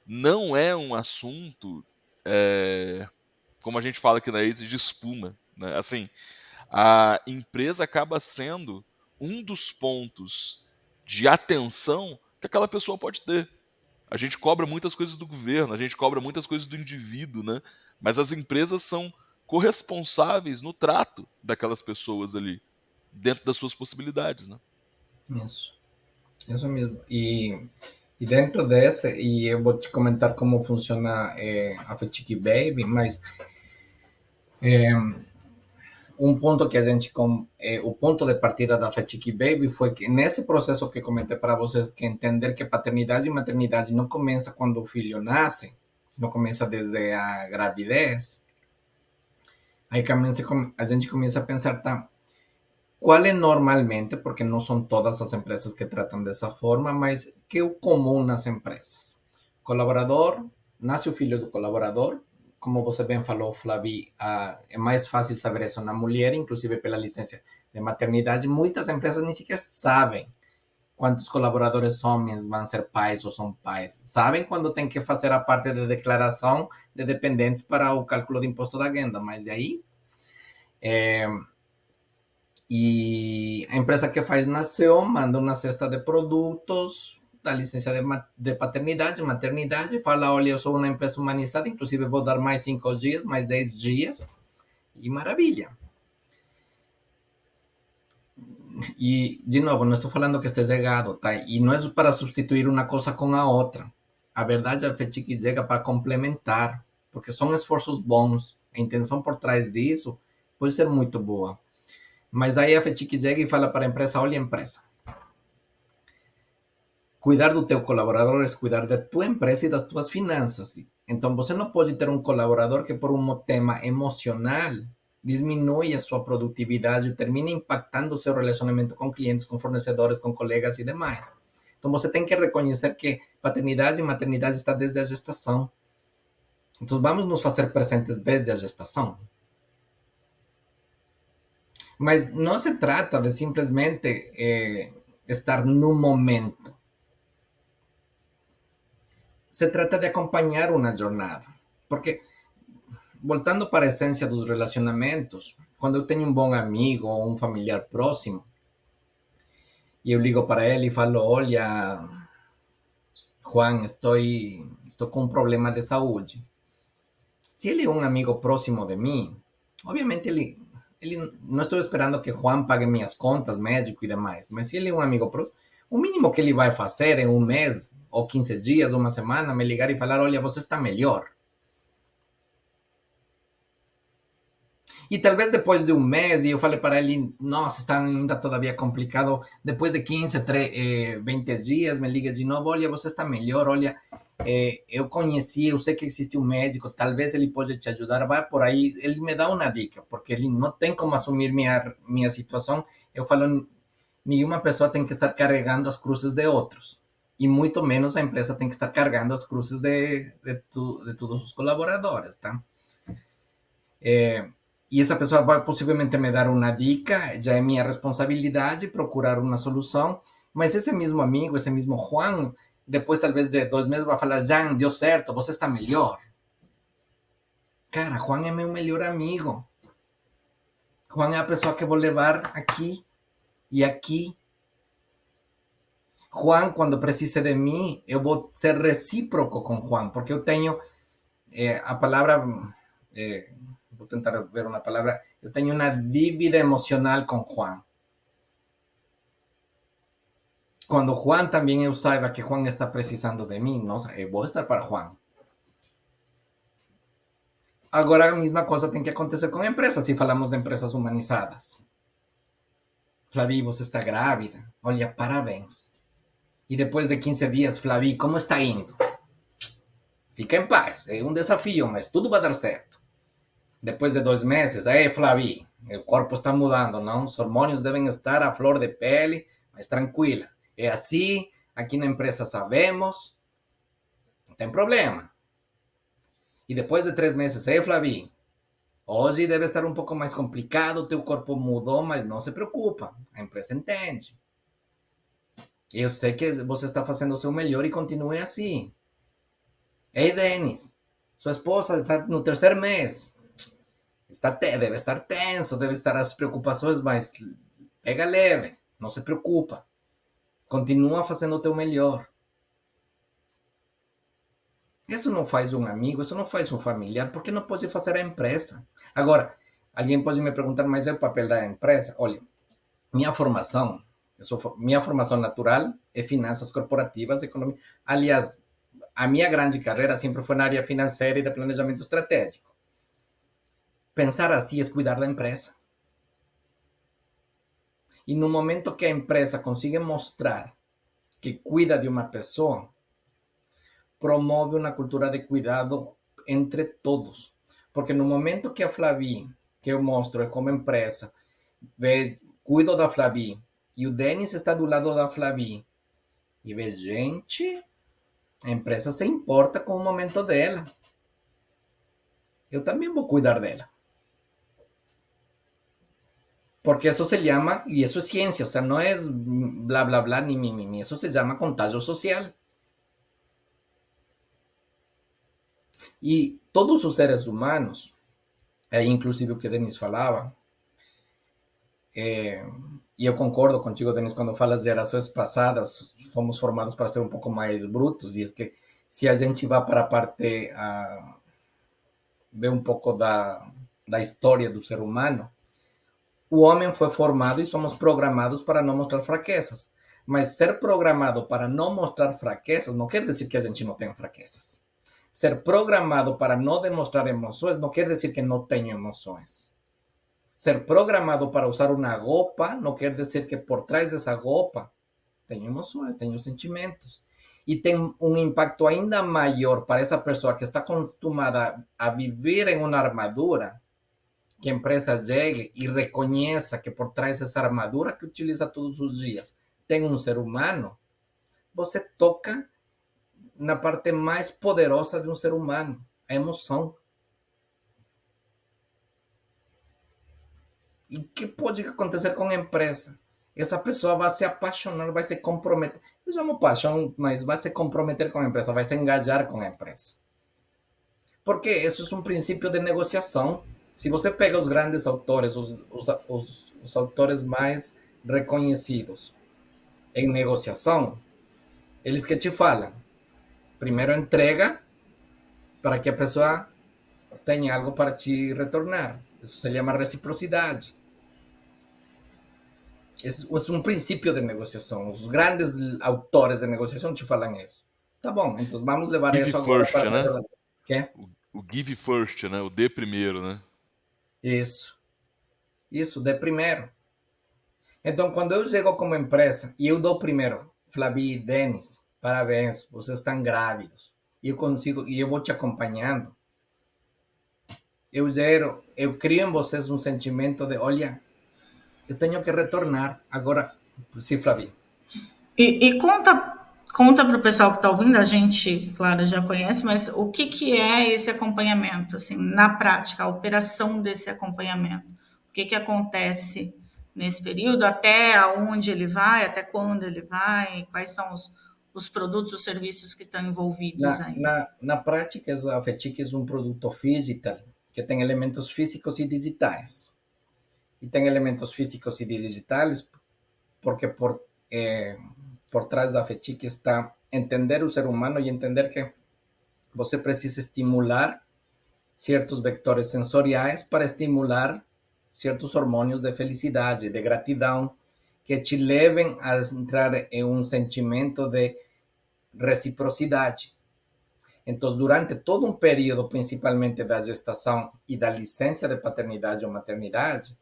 não é um assunto, como a gente fala aqui na Ace, de espuma. Né? Assim, a empresa acaba sendo um dos pontos de atenção que aquela pessoa pode ter. A gente cobra muitas coisas do governo, a gente cobra muitas coisas do indivíduo, né? Mas as empresas são corresponsáveis no trato daquelas pessoas ali, dentro das suas possibilidades, né? isso mesmo. E dentro desse, e eu vou te comentar como funciona a Fetchick Baby, mas um ponto que a gente, o ponto de partida da Fetchick Baby foi que nesse processo que comentei para vocês, que entender que paternidade e maternidade não começa quando o filho nasce, não começa desde a gravidez, aí a gente começa a pensar, tá, qual é normalmente, porque não são todas as empresas que tratam dessa forma, mas que é o comum nas empresas? Colaborador, nasce o filho do colaborador, como você bem falou, Flavi, é mais fácil saber isso na mulher, inclusive pela licença de maternidade. Muitas empresas nem sequer sabem quantos colaboradores homens vão ser pais ou são pais. Sabem quando tem que fazer a parte de declaração de dependentes para o cálculo de imposto da renda, mas de aí... E a empresa que faz nasceu, manda uma cesta de produtos, dá licença de paternidade, maternidade, fala, olha, eu sou uma empresa humanizada, inclusive vou dar mais 5 dias, mais 10 dias, e maravilha. E, de novo, não estou falando que esteja errado, tá? E não é para substituir uma coisa com a outra. A verdade, a FETIC chega para complementar, porque são esforços bons. A intenção por trás disso pode ser muito boa. Mas aí a FETIC chega e fala para a empresa, olha, empresa, cuidar do teu colaborador é cuidar da tua empresa e das tuas finanças. Então, você não pode ter um colaborador que por um tema emocional diminui a sua produtividade e termina impactando o seu relacionamento com clientes, com fornecedores, com colegas e demais. Então, você tem que reconhecer que paternidade e maternidade está desde a gestação. Então, vamos nos fazer presentes desde a gestação. Mas não se trata de simplesmente estar no momento. Se trata de acompanhar uma jornada. Porque, voltando para a essência dos relacionamentos, quando eu tenho um bom amigo ou um familiar próximo, e eu ligo para ele e falo, olha, Juan, estou com um problema de saúde. Se ele é um amigo próximo de mim, obviamente ele não estou esperando que Juan pague minhas contas, médico e demais, mas se ele é um amigo próximo, o mínimo que ele vai fazer em um mês, ou 15 dias, uma semana, me ligar e falar, olha, você está melhor. E talvez depois de um mês, e eu falei para ele, nossa, está ainda todavia complicado, depois de 15, 20 dias, me liga de novo, olha, você está melhor, olha, eu conheci, eu sei que existe um médico, talvez ele pode te ajudar, vai por aí, ele me dá uma dica, porque ele não tem como assumir minha situação. Eu falo, nenhuma pessoa tem que estar carregando as cruzes de outros, e muito menos a empresa tem que estar carregando as cruzes de todos os colaboradores, tá? E essa pessoa vai possivelmente me dar uma dica, já é minha responsabilidade procurar uma solução, mas esse mesmo amigo, esse mesmo Juan, depois talvez de 2 meses vai falar, Jan, deu certo, você está melhor. Cara, Juan é meu melhor amigo. Juan é a pessoa que vou levar aqui e aqui. Juan, quando precise de mim, eu vou ser recíproco com Juan, porque eu tenho a palavra... vou tentar ver uma palavra, eu tenho uma dívida emocional com Juan. Quando Juan também eu saiba que Juan está precisando de mim, nossa, eu vou estar para Juan. Agora a mesma coisa tem que acontecer com empresas, se falamos de empresas humanizadas. Flavi, você está grávida? Olha, parabéns. E depois de 15 dias, Flavi, como está indo? Fica em paz, é um desafio, mas tudo vai dar certo. Depois de 2 meses, aí, Flavi, o corpo está mudando, não? Os hormônios devem estar à flor de pele, mas tranquila. É assim, aqui na empresa sabemos, não tem problema. E depois de 3 meses, aí, Flavi, hoje deve estar um pouco mais complicado, teu corpo mudou, mas não se preocupa, a empresa entende. Eu sei que você está fazendo o seu melhor e continue assim. Ei, Denis, sua esposa está no 3º mês. Deve estar tenso, deve estar as preocupações, mas pega leve, não se preocupa. Continua fazendo o teu melhor. Isso não faz um amigo, isso não faz um familiar, porque não pode fazer a empresa. Agora, alguém pode me perguntar, mas é o papel da empresa? Olha, minha formação Minha formação natural é finanças corporativas, economia. Aliás, a minha grande carreira sempre foi na área financeira e de planejamento estratégico. Pensar assim é cuidar da empresa. E no momento que a empresa consiga mostrar que cuida de uma pessoa, promove uma cultura de cuidado entre todos. Porque no momento que a Flavi, que eu mostro como empresa, cuido da Flavi, e o Denis está do lado da Flavi, e vê, gente, a empresa se importa com o momento dela. Eu também vou cuidar dela. Porque eso se llama, y eso es ciencia, o sea, no es bla, bla, bla, ni mimimi, eso se llama contagio social. E todos os seres humanos, inclusive o que Denis falava, e eu concordo contigo, Denis, quando falas de gerações passadas, fomos formados para ser um pouco mais brutos, e é que se a gente vai para a parte, ver um pouco da história do ser humano, o homem foi formado e somos programados para não mostrar fraquezas. Mas ser programado para não mostrar fraquezas não quer dizer que a gente não tenha fraquezas. Ser programado para não demonstrar emoções não quer dizer que não tenho emoções. Ser programado para usar uma roupa não quer dizer que por trás dessa roupa tenho emoções, tenho sentimentos. E tem um impacto ainda maior para essa pessoa que está acostumada a viver em uma armadura, que a empresa chegue e reconheça que por trás dessa armadura que utiliza todos os dias tem um ser humano, você toca na parte mais poderosa de um ser humano, a emoção. E o que pode acontecer com a empresa? Essa pessoa vai se apaixonar, vai se comprometer. Eu chamo paixão, mas vai se comprometer com a empresa, vai se engajar com a empresa. Porque isso é um princípio de negociação. Se você pega os grandes autores, os autores mais reconhecidos em negociação, eles que te falam, primeiro entrega para que a pessoa tenha algo para te retornar. Isso se chama reciprocidade. Esse é um princípio de negociação. Os grandes autores de negociação te falam isso. Tá bom, então vamos levar Give isso agora first, para... né? Quê? O give first, né? O dê primeiro, né? Isso, de primeiro. Então, quando eu chego como empresa e eu dou primeiro, Flavi e Denis, parabéns, vocês estão grávidos. E eu vou te acompanhando. Eu crio em vocês um sentimento de, olha, eu tenho que retornar. Agora, sim, Flavi. E conta para o pessoal que está ouvindo, a gente, claro, já conhece, mas o que é esse acompanhamento, assim, na prática, a operação desse acompanhamento? O que acontece nesse período, até onde ele vai, até quando ele vai, quais são os produtos, os serviços que estão envolvidos aí? Na prática, a FETIC é um produto digital, que tem elementos físicos e digitais. E tem elementos físicos e digitais porque por trás da FETIC está entender o ser humano e entender que você precisa estimular certos vectores sensoriais para estimular certos hormônios de felicidade, de gratidão, que te levem a entrar em um sentimento de reciprocidade. Então, durante todo um período, principalmente da gestação e da licença de paternidade ou maternidade,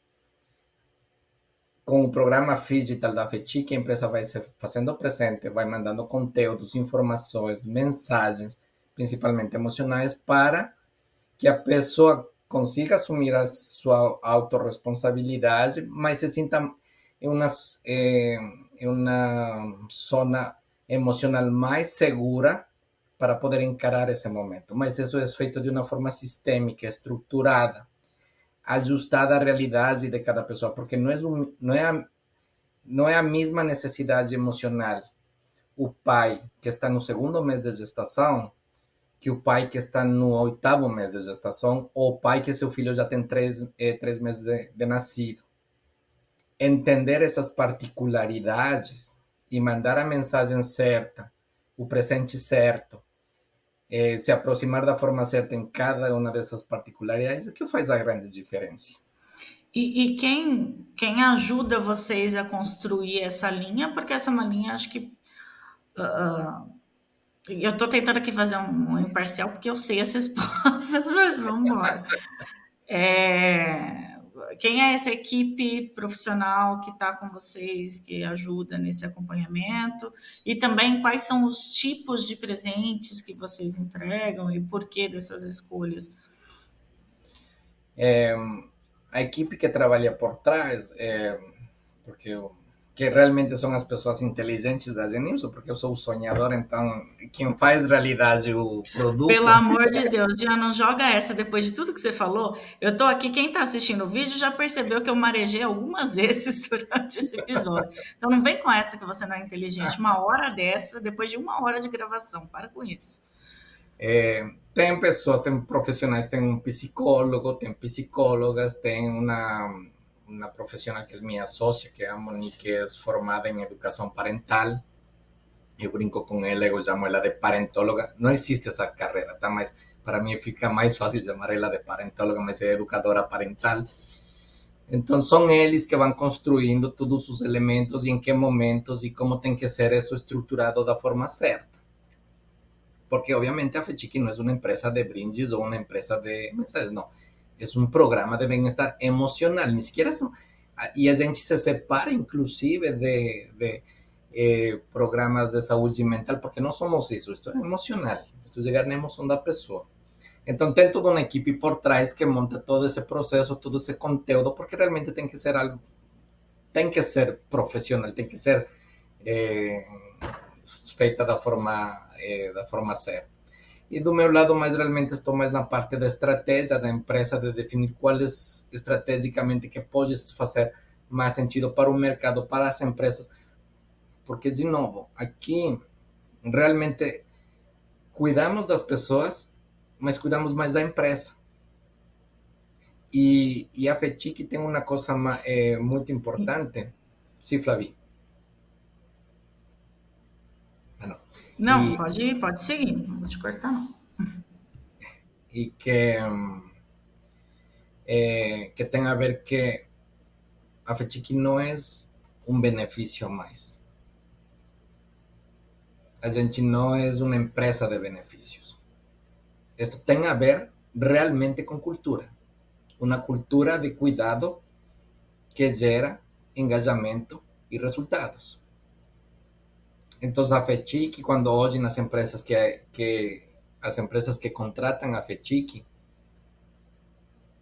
com o programa Digital da FETIC, a empresa vai se fazendo presente, vai mandando conteúdos, informações, mensagens, principalmente emocionais, para que a pessoa consiga assumir a sua autorresponsabilidade, mas se sinta em uma zona emocional mais segura para poder encarar esse momento. Mas isso é feito de uma forma sistêmica, estruturada, ajustada à realidade de cada pessoa, porque não é a mesma necessidade emocional o pai que está no segundo mês de gestação que o pai que está no 8º mês de gestação, ou o pai que seu filho já tem 3 meses de nascido. Entender essas particularidades e mandar a mensagem certa, o presente certo, se aproximar da forma certa em cada uma dessas particularidades, é que faz a grande diferença. E quem ajuda vocês a construir essa linha? Porque essa é uma linha, acho que. Eu estou tentando aqui fazer um imparcial, porque eu sei as respostas, mas vamos embora. Quem é essa equipe profissional que está com vocês, que ajuda nesse acompanhamento? E também quais são os tipos de presentes que vocês entregam e por que dessas escolhas? A equipe que trabalha por trás, porque que realmente são as pessoas inteligentes da Genilson, porque eu sou o sonhador, então quem faz realidade o produto. Pelo amor de Deus, já não joga essa depois de tudo que você falou. Eu tô aqui, quem tá assistindo o vídeo já percebeu que eu marejei algumas vezes durante esse episódio. Então não vem com essa que você não é inteligente. Uma hora dessa, depois de 1 hora de gravação. Para com isso. Tem pessoas, tem profissionais, tem um psicólogo, tem psicólogas, tem uma profissional que é minha sócia, que é a Monique, que é formada em educação parental. Eu brinco com ela, eu chamo ela de parentóloga. Não existe essa carreira, tá? Mas para mim fica mais fácil chamar ela de parentóloga, mas é educadora parental. Então são eles que vão construindo todos os elementos e em que momentos e como tem que ser isso estruturado da forma certa. Porque obviamente a FECHIC não é uma empresa de brindes ou uma empresa de mensagens, não. É um programa de bem-estar emocional, nem sequer são. E a gente se separa, inclusive, de programas de saúde mental, porque não somos isso, isto é emocional, isto é chegar na emoção da pessoa. Então tem toda uma equipe por trás que monta todo esse processo, todo esse conteúdo, porque realmente tem que ser algo, tem que ser profissional, tem que ser feita da forma certa. E do meu lado, mais realmente estou mais na parte da estratégia da empresa, de definir quais estrategicamente que pode fazer mais sentido para o mercado, para as empresas, porque, de novo, aqui realmente cuidamos das pessoas, mas cuidamos mais da empresa. E a FECHIC tem uma coisa muito importante. Sim, Flavi. Não, pode seguir, não vou te cortar, não. E que tem a ver que a FECHIC não é um benefício a mais. A gente não é uma empresa de benefícios. Isto tem a ver realmente com cultura. Uma cultura de cuidado que gera engajamento e resultados. Então, a FECHIC, quando hoje nas empresas as empresas que contratam a FECHIC,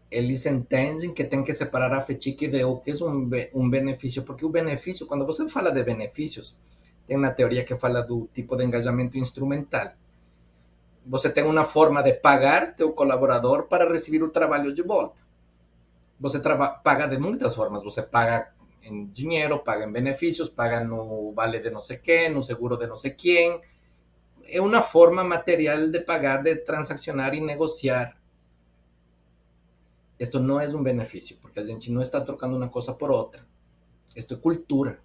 eles entendem que tem que separar a FECHIC de o que é um benefício, porque o benefício, quando você fala de benefícios, tem uma teoria que fala do tipo de engajamento instrumental. Você tem uma forma de pagar teu colaborador para receber o trabalho de volta. Você paga de muitas formas. Você paga em dinheiro, paga em benefícios, paga no vale de não sei quem, no seguro de não sei quem. É uma forma material de pagar, de transaccionar e negociar. Isto não é um benefício, porque a gente não está trocando uma coisa por outra. Isto é cultura.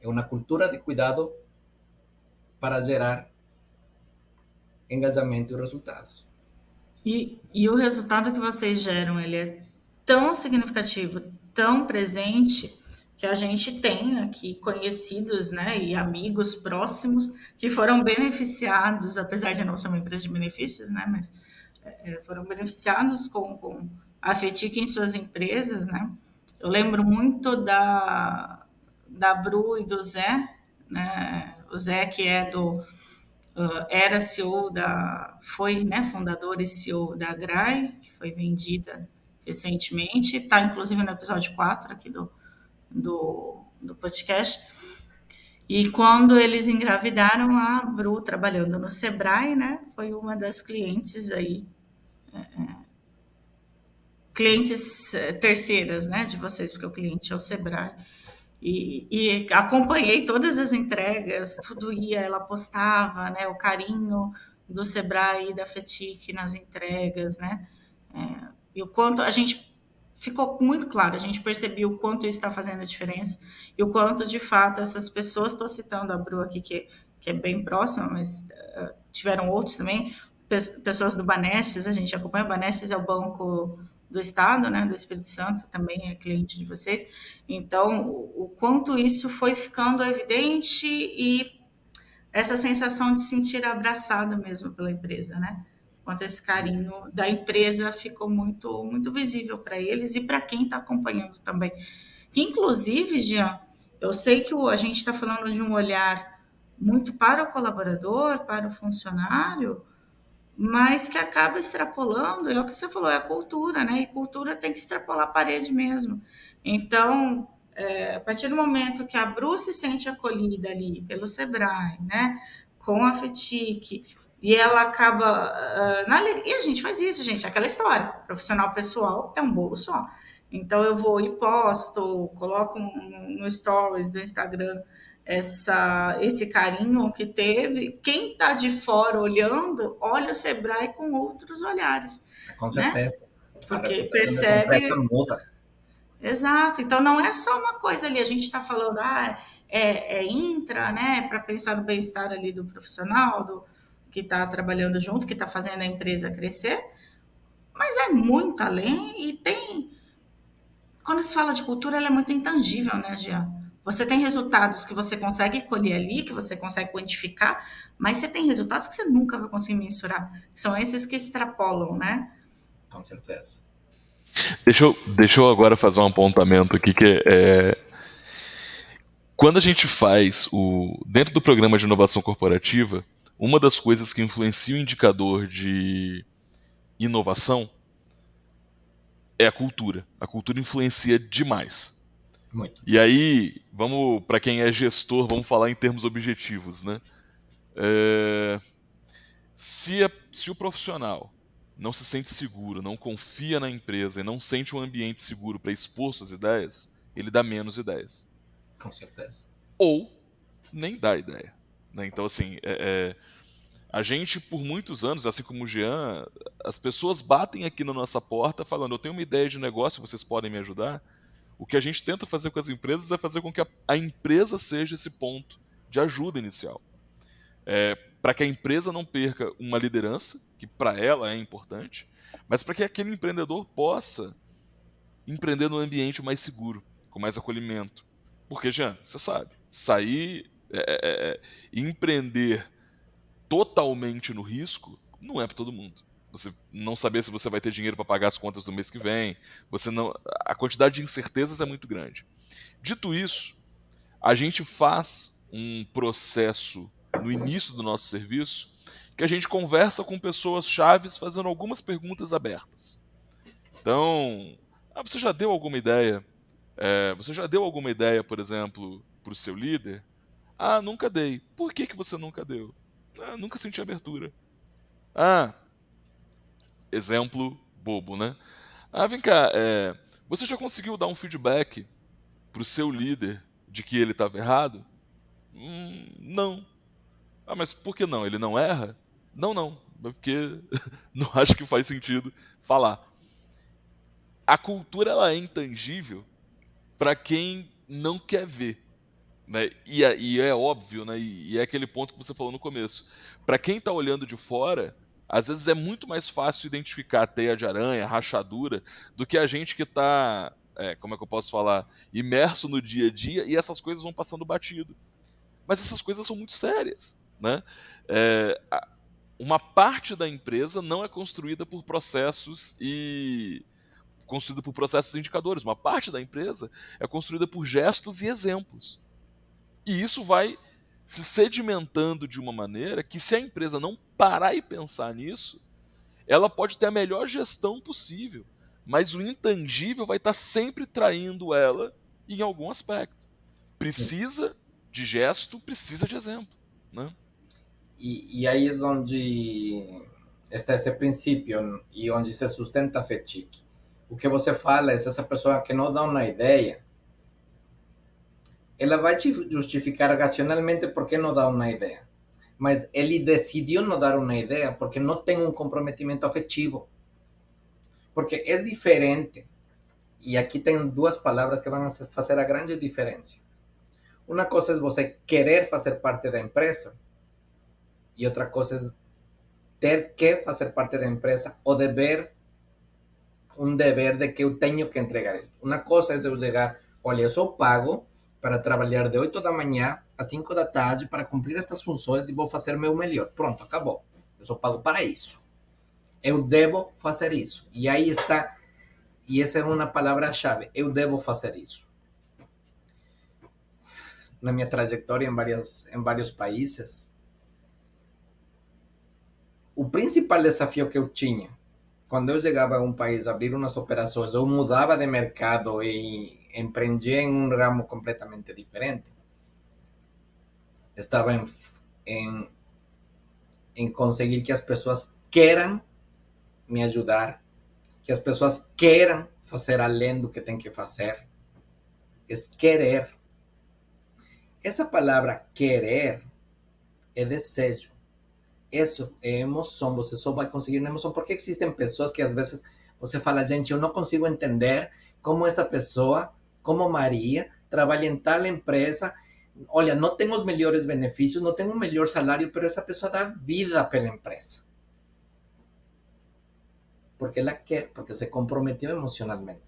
É uma cultura de cuidado para gerar engajamento e resultados. E o resultado que vocês geram, ele é tão significativo, tão presente, que a gente tem aqui conhecidos, né, e amigos próximos que foram beneficiados, apesar de não ser uma empresa de benefícios, né, mas foram beneficiados com a FECHIC em suas empresas, né. Eu lembro muito da Bru e do Zé, né, o Zé que é era CEO foi, né, fundador e CEO da Grai, que foi vendida recentemente, está inclusive no episódio 4 aqui do podcast. E quando eles engravidaram, a Bru, trabalhando no Sebrae, né, foi uma das clientes aí, clientes terceiras, né, de vocês, porque o cliente é o Sebrae. E acompanhei todas as entregas, tudo ia, ela postava, né, o carinho do Sebrae e da FECHIC nas entregas, né, e o quanto a gente ficou muito claro, a gente percebeu o quanto isso está fazendo a diferença e o quanto, de fato, essas pessoas, estou citando a Bru aqui, que é bem próxima, mas tiveram outros também, pessoas do Banestes, a gente acompanha, o Banestes é o banco do estado, né, do Espírito Santo, também é cliente de vocês. Então, o quanto isso foi ficando evidente e essa sensação de se sentir abraçado mesmo pela empresa, né? Quanto esse carinho da empresa ficou muito, muito visível para eles e para quem está acompanhando também. Que, inclusive, Jean, eu sei que a gente está falando de um olhar muito para o colaborador, para o funcionário, mas que acaba extrapolando, é o que você falou, é a cultura, né? E cultura tem que extrapolar a parede mesmo. Então, a partir do momento que a Bru se sente acolhida ali pelo Sebrae, né? Com a FETIC, e ela acaba. E a gente faz isso, gente, é aquela história. Profissional pessoal é um bolo só. Então, eu vou e posto, coloco no Stories do Instagram esse carinho que teve. Quem está de fora olhando, olha o Sebrae com outros olhares. Com né? certeza. Porque A reputação dessa empresa muda. Exato. Então, não é só uma coisa ali, a gente está falando, intra, né, para pensar no bem-estar ali do profissional, do que está trabalhando junto, que está fazendo a empresa crescer, mas é muito além e tem... Quando se fala de cultura, ela é muito intangível, né, Jean? Você tem resultados que você consegue colher ali, que você consegue quantificar, mas você tem resultados que você nunca vai conseguir mensurar. São esses que extrapolam, né? Com certeza. Deixa eu agora fazer um apontamento aqui que quando a gente faz dentro do programa de inovação corporativa, uma das coisas que influencia o indicador de inovação é a cultura. A cultura influencia demais. Muito. E aí, para quem é gestor, vamos falar em termos objetivos, né? Se o profissional não se sente seguro, não confia na empresa e não sente um ambiente seguro para expor suas ideias, ele dá menos ideias. Com certeza. Ou nem dá ideia. Né? Então, assim, a gente, por muitos anos, assim como o Jean, as pessoas batem aqui na nossa porta falando, eu tenho uma ideia de negócio, vocês podem me ajudar? O que a gente tenta fazer com as empresas é fazer com que a empresa seja esse ponto de ajuda inicial. Para que a empresa não perca uma liderança, que para ela é importante, mas para que aquele empreendedor possa empreender num ambiente mais seguro, com mais acolhimento. Porque, Jean, você sabe, sair e empreender totalmente no risco não é para todo mundo. Você não saber se você vai ter dinheiro para pagar as contas do mês que vem, a quantidade de incertezas é muito grande. Dito isso, a gente faz um processo no início do nosso serviço que a gente conversa com pessoas chaves fazendo algumas perguntas abertas. Então, você já deu alguma ideia? Você já deu alguma ideia, por exemplo, para o seu líder? Nunca dei. Por que você nunca deu? Nunca senti abertura. Exemplo bobo, né? Vem cá, você já conseguiu dar um feedback pro seu líder de que ele estava errado? Não. Mas por que não? Ele não erra? Não. Porque não acho que faz sentido falar. A cultura ela é intangível para quem não quer ver. Né? E é óbvio, né? E é aquele ponto que você falou no começo. Para quem está olhando de fora, às vezes é muito mais fácil identificar a teia de aranha, a rachadura, do que a gente que está, como é que eu posso falar, imerso no dia a dia e essas coisas vão passando batido. Mas essas coisas são muito sérias. Né? Uma parte da empresa não é construída por processos construída por processos e indicadores. Uma parte da empresa é construída por gestos e exemplos. E isso vai se sedimentando de uma maneira que, se a empresa não parar e pensar nisso, ela pode ter a melhor gestão possível, mas o intangível vai estar sempre traindo ela em algum aspecto. Precisa de gesto, precisa de exemplo. Né? E aí é onde está esse princípio e onde se sustenta a FETIC. O que você fala é essa pessoa que não dá uma ideia, ela vai te justificar racionalmente por que não dá uma ideia. Mas ele decidiu não dar uma ideia porque não tem um comprometimento afetivo. Porque é diferente. E aqui tem duas palavras que vão fazer a grande diferença. Uma coisa é você querer fazer parte da empresa e outra coisa é ter que fazer parte da empresa ou dever um dever de que eu tenho que entregar isso. Uma coisa é eu chegar, olha, eu sou pago para trabalhar de 8 da manhã às 5 da tarde para cumprir estas funções e vou fazer meu melhor. Pronto, acabou. Eu sou pago para isso. Eu devo fazer isso. E aí está, e essa é uma palavra-chave, eu devo fazer isso. Na minha trajetória em vários países, o principal desafio que eu tinha, quando eu chegava a um país, abrir umas operações, eu mudava de mercado e empreendia em um ramo completamente diferente, estava em conseguir que as pessoas queiram me ajudar, que as pessoas queiram fazer além do que tem que fazer. É querer. Essa palavra querer é desejo. Isso é emoção. Você só vai conseguir uma emoção. Porque existem pessoas que às vezes você fala, gente, eu não consigo entender como esta pessoa, como Maria, trabalha em tal empresa. Olha, não tem os melhores benefícios, não tem o melhor salário, pero essa pessoa dá vida pela empresa. Porque ela quer, porque se comprometeu emocionalmente.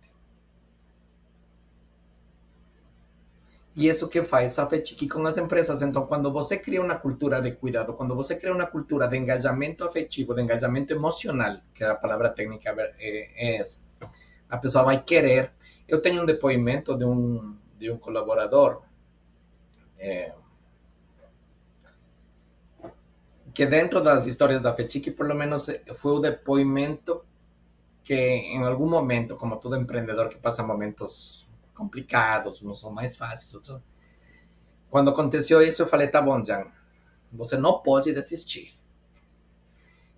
E isso que faz a FETIC com as empresas. Então, quando você cria uma cultura de cuidado, quando você cria uma cultura de engajamento afetivo, de engajamento emocional, que a palavra técnica é essa, a pessoa vai querer. Eu tenho um depoimento de um colaborador que dentro das histórias da FETIC, por lo menos foi o depoimento que em algum momento, como todo empreendedor que passa momentos complicados, uns são mais fáceis, outros... Quando aconteceu isso, eu falei, tá bom, Jan, você não pode desistir.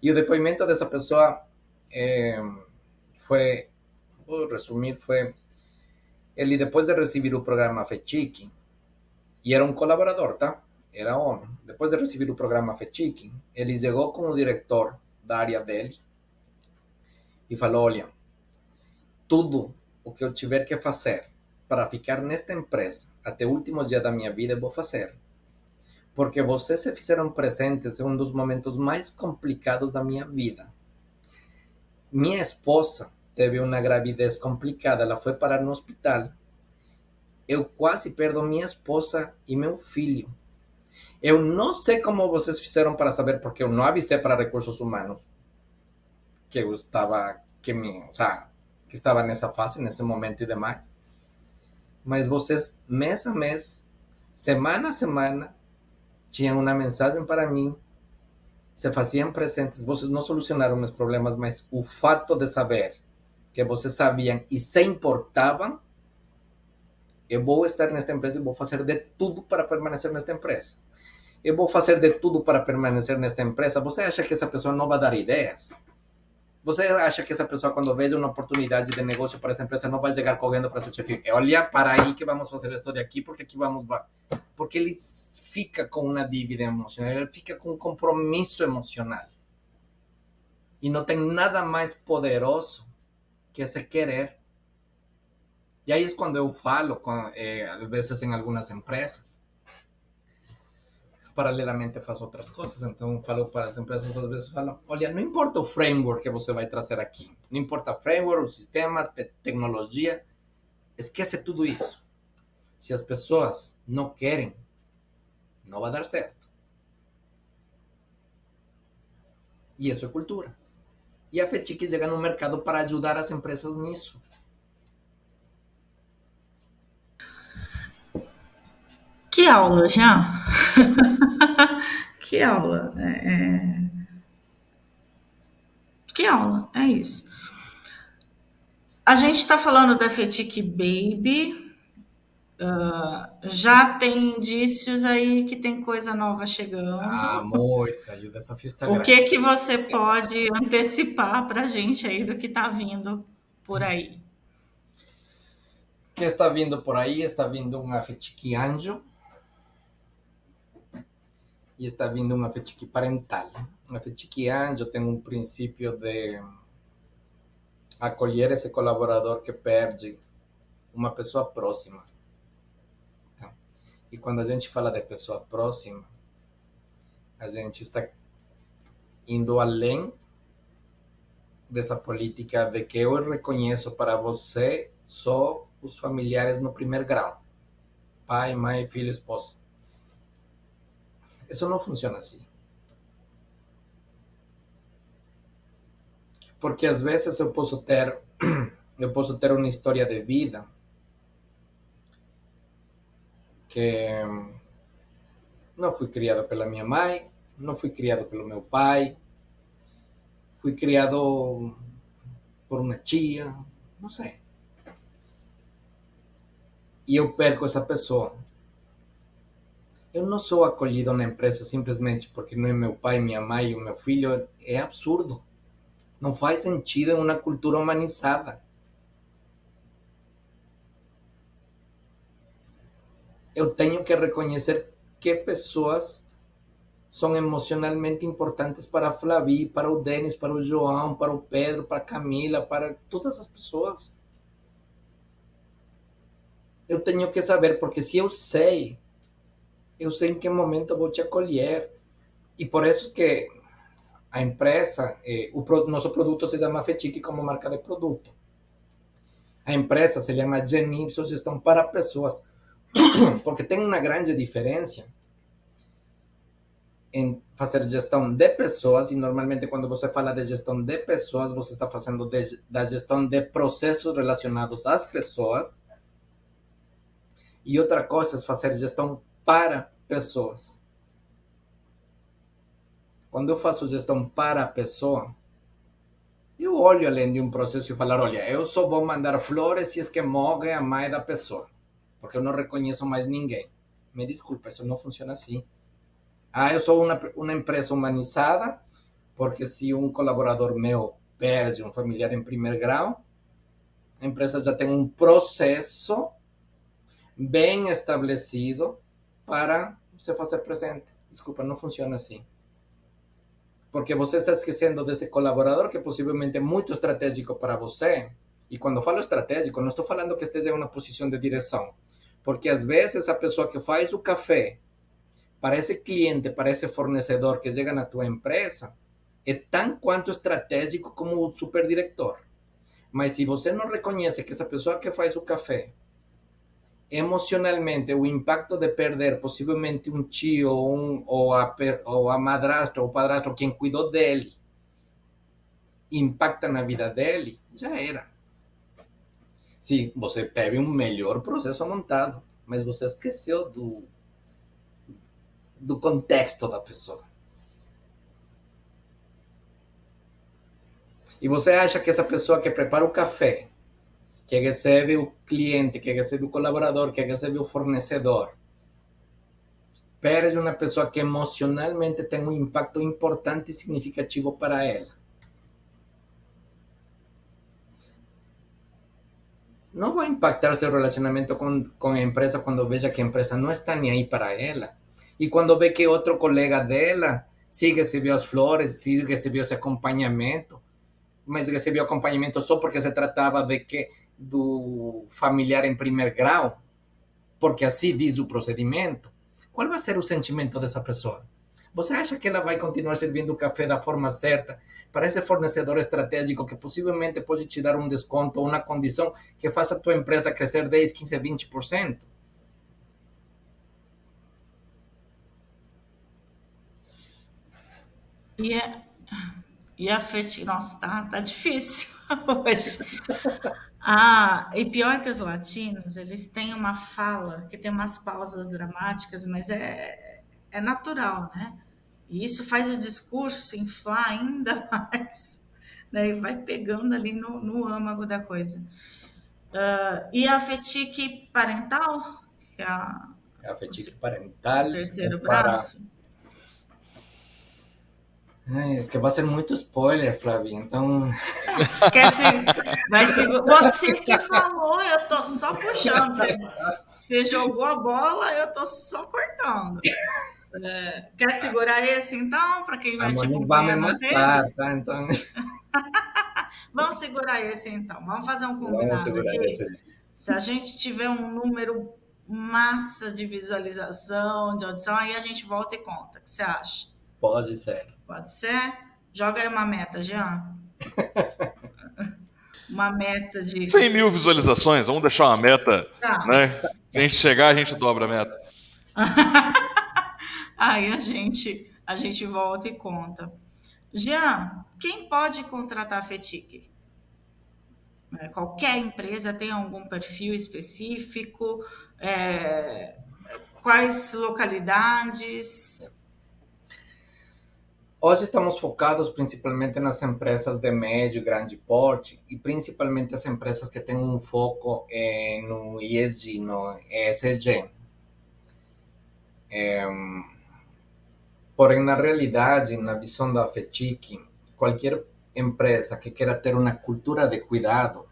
E o depoimento dessa pessoa foi, vou resumir, foi ele depois de receber o programa FETIC, e era um colaborador, tá? Era homem. Depois de receber o programa FETIC, ele chegou com o diretor da área dele e falou, olha, tudo o que eu tiver que fazer para ficar nesta empresa até o último dia da minha vida, eu vou fazer. Porque vocês se fizeram presentes em um dos momentos mais complicados da minha vida. Minha esposa teve uma gravidez complicada, ela foi parar no hospital. Eu quase perdo minha esposa e meu filho. Eu não sei como vocês fizeram para saber, porque eu não avisei para recursos humanos que eu estava, que estava nessa fase, nesse momento e demais. Mas vocês, mês a mês, semana a semana, tinham uma mensagem para mim, se faziam presentes. Vocês não solucionaram meus problemas, mas o fato de saber que vocês sabiam e se importavam, eu vou estar nesta empresa e vou fazer de tudo para permanecer nesta empresa. Eu vou fazer de tudo para permanecer nesta empresa. Você acha que essa pessoa não vai dar ideias? Você acha que essa pessoa, quando veja uma oportunidade de negócio para essa empresa, não vai chegar correndo para seu chefe? Olha, para aí que vamos fazer isto de aqui, porque aqui vamos... Porque ele fica com uma dívida emocional, ele fica com um compromisso emocional. E não tem nada mais poderoso que esse querer. E aí é quando eu falo, às vezes em algumas empresas, paralelamente faço outras coisas, então falo para as empresas, às vezes falo, olha, não importa o framework que você vai trazer aqui, não importa o framework, o sistema, tecnologia, esquece tudo isso. Se as pessoas não querem, não vai dar certo. E isso é cultura. E a FETIC chega no mercado para ajudar as empresas nisso. Que aula, Jean! Que aula! Que aula, é isso. A gente está falando da FETIC Baby. Já tem indícios aí que tem coisa nova chegando. Muita, e o desafio está O grande. que você pode antecipar para a gente aí do que está vindo por aí? O que está vindo por aí? Está vindo uma FETIC Anjo e está vindo uma FETIC parental. A FETIC Anjo tem um princípio de acolher esse colaborador que perde uma pessoa próxima. Tá? E quando a gente fala de pessoa próxima, a gente está indo além dessa política de que eu reconheço para você só os familiares no primeiro grau, pai, mãe, filho, esposa. Isso não funciona assim. Porque às vezes eu posso ter uma história de vida que não fui criado pela minha mãe, não fui criado pelo meu pai, fui criado por uma tia, não sei. E eu perco essa pessoa. Eu não sou acolhido na empresa simplesmente porque não é meu pai, minha mãe e o meu filho. É absurdo. Não faz sentido em uma cultura humanizada. Eu tenho que reconhecer que pessoas são emocionalmente importantes para a Flavi, para o Denis, para o João, para o Pedro, para a Camila, para todas as pessoas. Eu tenho que saber, porque se eu sei em que momento vou te acolher. E por isso que a empresa, nosso produto se chama Fechique como marca de produto. A empresa se chama Genipso Gestão para Pessoas, porque tem uma grande diferença em fazer gestão de pessoas, e normalmente quando você fala de gestão de pessoas, você está fazendo da gestão de processos relacionados às pessoas, e outra coisa é fazer gestão para pessoas. Quando eu faço gestão para a pessoa, eu olho além de um processo e falar, olha, eu só vou mandar flores se é que morre a mãe da pessoa, porque eu não reconheço mais ninguém. Me desculpa, isso não funciona assim. Eu sou uma empresa humanizada, porque se um colaborador meu perde um familiar em primeiro grau, a empresa já tem um processo bem estabelecido para você fazer presente. Desculpa, não funciona assim. Porque você está esquecendo desse colaborador que possivelmente é muito estratégico para você. E quando falo estratégico, não estou falando que esteja em uma posição de direção. Porque às vezes a pessoa que faz o café para esse cliente, para esse fornecedor que chega na tua empresa, é tão quanto estratégico como o superdiretor. Mas se você não reconhece que essa pessoa que faz o café, emocionalmente, o impacto de perder possivelmente um tio ou a madrasta ou o padrasto, quem cuidou dele, impacta na vida dele, já era. Sim, você teve um melhor processo montado, mas você esqueceu do contexto da pessoa. E você acha que essa pessoa que prepara o café, que recebe o cliente, que recebe o colaborador, que recebe o fornecedor, perde uma pessoa que emocionalmente tem um impacto importante e significativo para ela. Não vai impactar seu relacionamento com a empresa quando veja que a empresa não está nem aí para ela. E quando vê que outro colega dela sí recebeu as flores, sí recebeu esse acompanhamento, mas recebeu acompanhamento só porque se tratava do familiar em primeiro grau, porque assim diz o procedimento. Qual vai ser o sentimento dessa pessoa? Você acha que ela vai continuar servindo o café da forma certa para esse fornecedor estratégico que possivelmente pode te dar um desconto ou uma condição que faça a tua empresa crescer 10, 15, 20%? E a Feti, nossa, tá difícil hoje. E pior que os latinos, eles têm uma fala que tem umas pausas dramáticas, mas é natural, né? E isso faz o discurso inflar ainda mais, né? E vai pegando ali no âmago da coisa. E a fetique parental, que é A fetique parental o terceiro para... braço. Ai, que vai ser muito spoiler, Flávia, então... Você que falou, eu tô só puxando. Você jogou a bola, eu tô só cortando. Quer segurar esse, então, para quem vai te Não vai me acompanhar nas matar, redes? tá? Então... Vamos segurar esse, então. Vamos fazer um Vamos combinado segurar aqui. esse. Se a gente tiver um número massa de visualização, de audição, aí a gente volta e conta. O que você acha? Pode ser. Pode ser? Joga aí uma meta, Jean. Uma meta de... 100 mil visualizações, vamos deixar uma meta, Tá. né? Se a gente chegar, a gente dobra a meta. Aí a gente volta e conta. Jean, quem pode contratar a FETIC? Qualquer empresa tem algum perfil específico? Quais localidades? Hoje estamos focados principalmente nas empresas de médio e grande porte e principalmente as empresas que têm um foco no ESG, no ESG. Porém, na realidade, na visão da FETIC, qualquer empresa que queira ter uma cultura de cuidado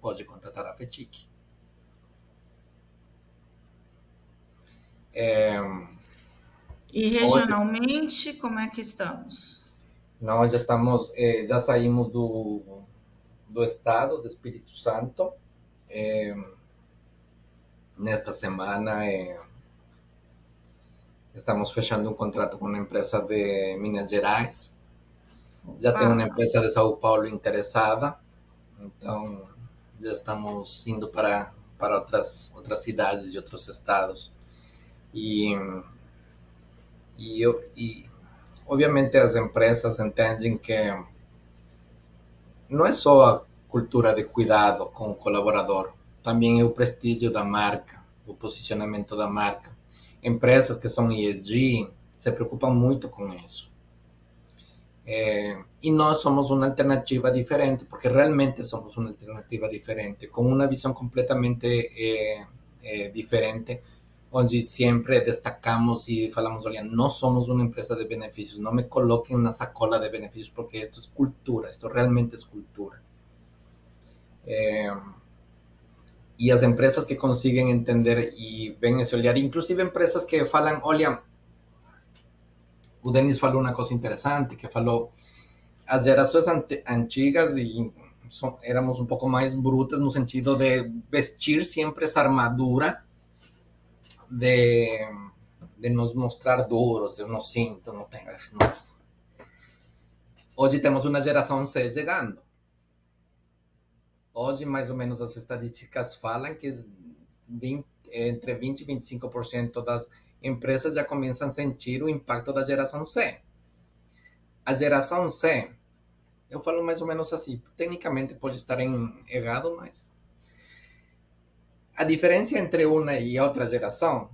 pode contratar a FETIC. E regionalmente, como é que estamos? Nós já saímos do estado do Espírito Santo. Nesta semana estamos fechando um contrato com uma empresa de Minas Gerais. Já tem uma empresa de São Paulo interessada. Então, já estamos indo para outras cidades de outros estados. E obviamente as empresas entendem que não é só a cultura de cuidado com o colaborador, também é o prestígio da marca, o posicionamento da marca. Empresas que são ESG se preocupam muito com isso. E nós somos uma alternativa diferente, porque realmente somos uma alternativa diferente, com uma visão completamente diferente, onde sempre destacamos e falamos, olha, não somos uma empresa de benefícios, não me coloquem na sacola de benefícios, porque isto é cultura, isto realmente é cultura. E as empresas que conseguem entender e ven esse olhar, inclusive empresas que falam, olha, o Denis falou uma coisa interessante, que falou, as gerações antigas e éramos um pouco mais brutas no sentido de vestir sempre essa armadura, de nos mostrar duros, eu não sinto, não tenho... Hoje temos uma geração C chegando. Hoje, mais ou menos, as estatísticas falam que entre 20% e 25% das empresas já começam a sentir o impacto da geração C. A geração C, eu falo mais ou menos assim, tecnicamente pode estar errado, mas a diferença entre uma e outra geração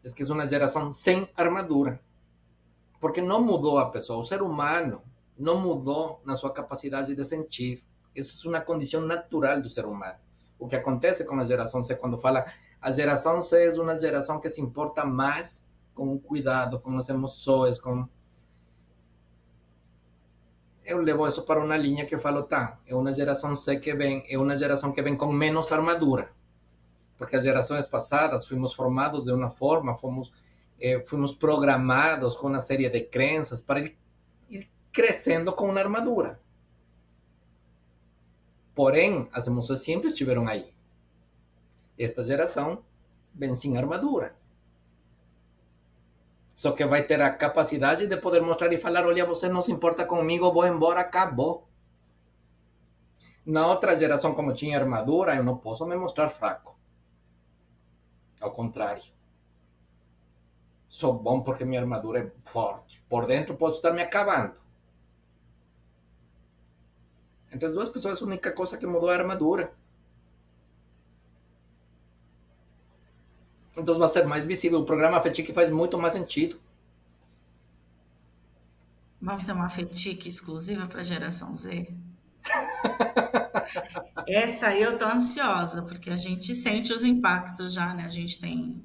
é que é uma geração sem armadura, porque não mudou a pessoa, o ser humano não mudou na sua capacidade de sentir. Isso é uma condição natural do ser humano. O que acontece com a geração C, quando fala a geração C é uma geração que se importa mais com o cuidado, com as emoções, com... Eu levo isso para uma linha que eu falo, tá, é uma geração C que vem, é uma geração que vem com menos armadura. Porque as gerações passadas fomos formados de uma forma, fomos programados com uma série de crenças para ir crescendo com uma armadura. Porém, as emoções sempre estiveram aí. Esta geração vem sem armadura. Só que vai ter a capacidade de poder mostrar e falar, olha, você não se importa comigo, vou embora, acabou. Na outra geração, como tinha armadura, eu não posso me mostrar fraco. Ao contrário. Sou bom porque minha armadura é forte. Por dentro posso estar me acabando. Entre as duas pessoas, a única coisa que mudou é a armadura. Então vai ser mais visível. O programa FETIC faz muito mais sentido. Vamos ter uma FETIC exclusiva para a geração Z? Essa aí eu tô ansiosa, porque a gente sente os impactos já, né? A gente tem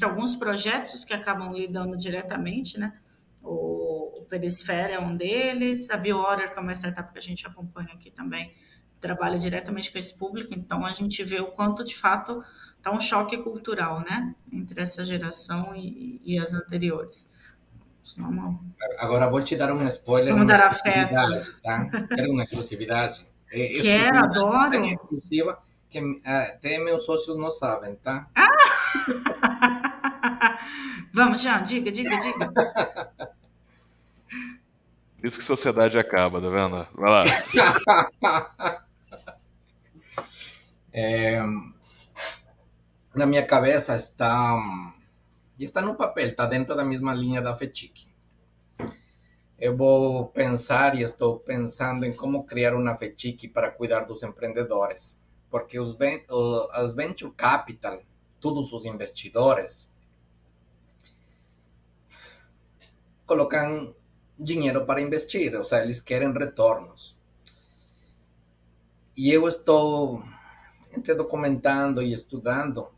alguns projetos que acabam lidando diretamente, né? O Perisfera é um deles, a BioOrder, que é uma startup que a gente acompanha aqui também, trabalha diretamente com esse público, então a gente vê o quanto, de fato, está um choque cultural, né? Entre essa geração e as anteriores. Agora vou te dar um spoiler. Vamos dar afeto. Tá? Quero uma exclusividade. Quero, adoro. Tão exclusiva que até meus sócios não sabem, tá? Vamos, Jean, diga. Isso que sociedade acaba, tá vendo? Vai lá. Na minha cabeça está, e está no papel, está dentro da mesma linha da FETIC. Eu vou pensar e estou pensando em como criar uma FETIC para cuidar dos empreendedores, porque as venture capital, todos os investidores, colocam dinheiro para investir, ou seja, eles querem retornos. E eu estou entre documentando e estudando.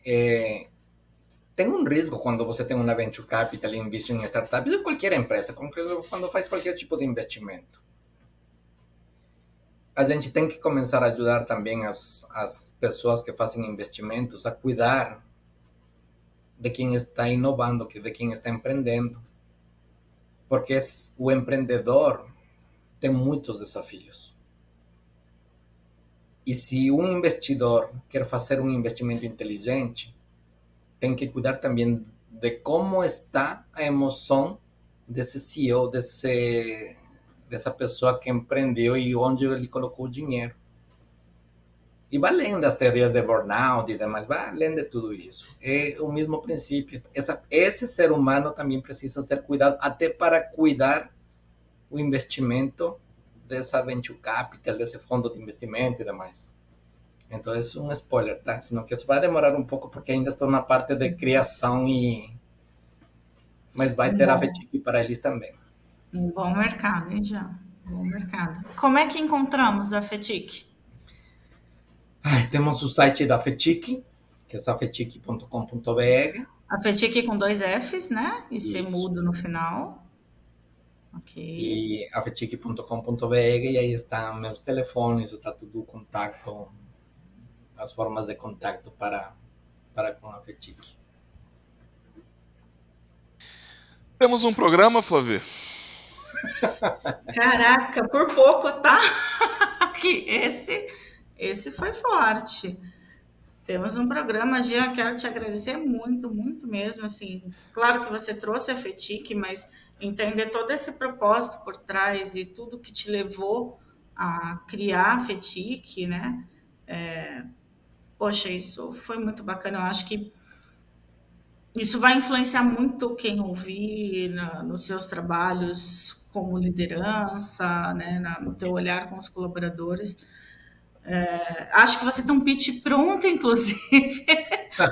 Tem um risco quando você tem uma venture capital e investe em startups, ou qualquer empresa, quando faz qualquer tipo de investimento. A gente tem que começar a ajudar também as pessoas que fazem investimentos a cuidar de quem está inovando, de quem está empreendendo. Porque o empreendedor tem muitos desafios. E se um investidor quer fazer um investimento inteligente, tem que cuidar também de como está a emoção desse CEO, dessa pessoa que empreendeu e onde ele colocou o dinheiro. E vai além das teorias de burnout e demais, vai além de tudo isso. É o mesmo princípio. Esse ser humano também precisa ser cuidado, até para cuidar o investimento dessa venture capital, desse fundo de investimento e demais. Então, é um spoiler, tá? Senão que isso vai demorar um pouco, porque ainda estou na parte de criação, mas vai ter a FETIC para eles também. Um bom mercado, hein, Jean? Bom mercado. Como é que encontramos a FETIC? Temos o site da FETIC, que é afetic.com.br. A FETIC com 2 Fs, né? E Isso. ser mudo no final. Ok. E afetic.com.br, e aí estão meus telefones, está tudo o contato, as formas de contato para com a FETIC. Temos um programa, Flávio? Caraca, por pouco, tá? Que esse foi forte. Temos um programa, Jean, quero te agradecer muito, muito mesmo, assim, claro que você trouxe a FETIC, mas entender todo esse propósito por trás e tudo que te levou a criar a FETIC, né? Poxa, isso foi muito bacana, eu acho que isso vai influenciar muito quem ouvir nos seus trabalhos como liderança, né, no teu olhar com os colaboradores. Acho que você tem um pitch pronto, inclusive,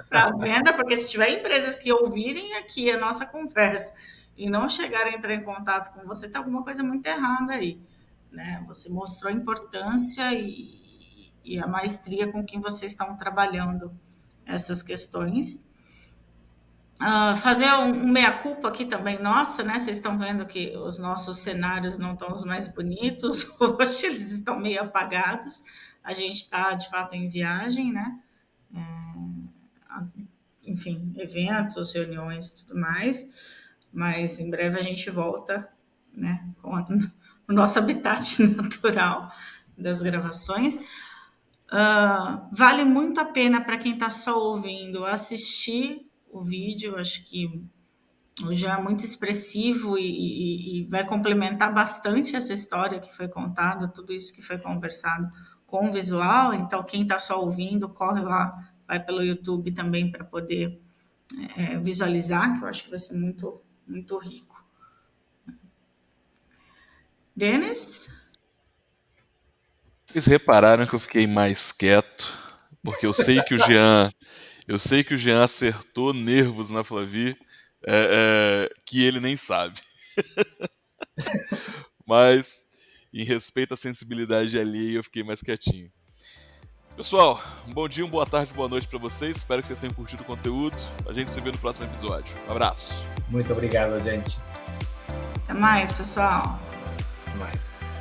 para venda, porque se tiver empresas que ouvirem aqui a nossa conversa e não chegarem a entrar em contato com você, tem alguma coisa muito errada aí, né? Você mostrou a importância e a maestria com que vocês estão trabalhando essas questões. Fazer um meia-culpa aqui também, nossa, né? Vocês estão vendo que os nossos cenários não estão os mais bonitos, hoje eles estão meio apagados, a gente está, de fato, em viagem, né? Enfim, eventos, reuniões e tudo mais, mas em breve a gente volta, né, com o nosso habitat natural das gravações. Vale muito a pena para quem está só ouvindo assistir o vídeo, acho que já é muito expressivo e vai complementar bastante essa história que foi contada, tudo isso que foi conversado com o visual. Então, quem está só ouvindo, corre lá, vai pelo YouTube também para poder visualizar, que eu acho que vai ser muito, muito rico. Denis? Vocês repararam que eu fiquei mais quieto, porque eu sei que o Jean acertou nervos na Flavi, que ele nem sabe. Mas, em respeito à sensibilidade alheia, eu fiquei mais quietinho. Pessoal, um bom dia, uma boa tarde, boa noite para vocês. Espero que vocês tenham curtido o conteúdo. A gente se vê no próximo episódio. Um abraço. Muito obrigado, gente. Até mais, pessoal. Até mais.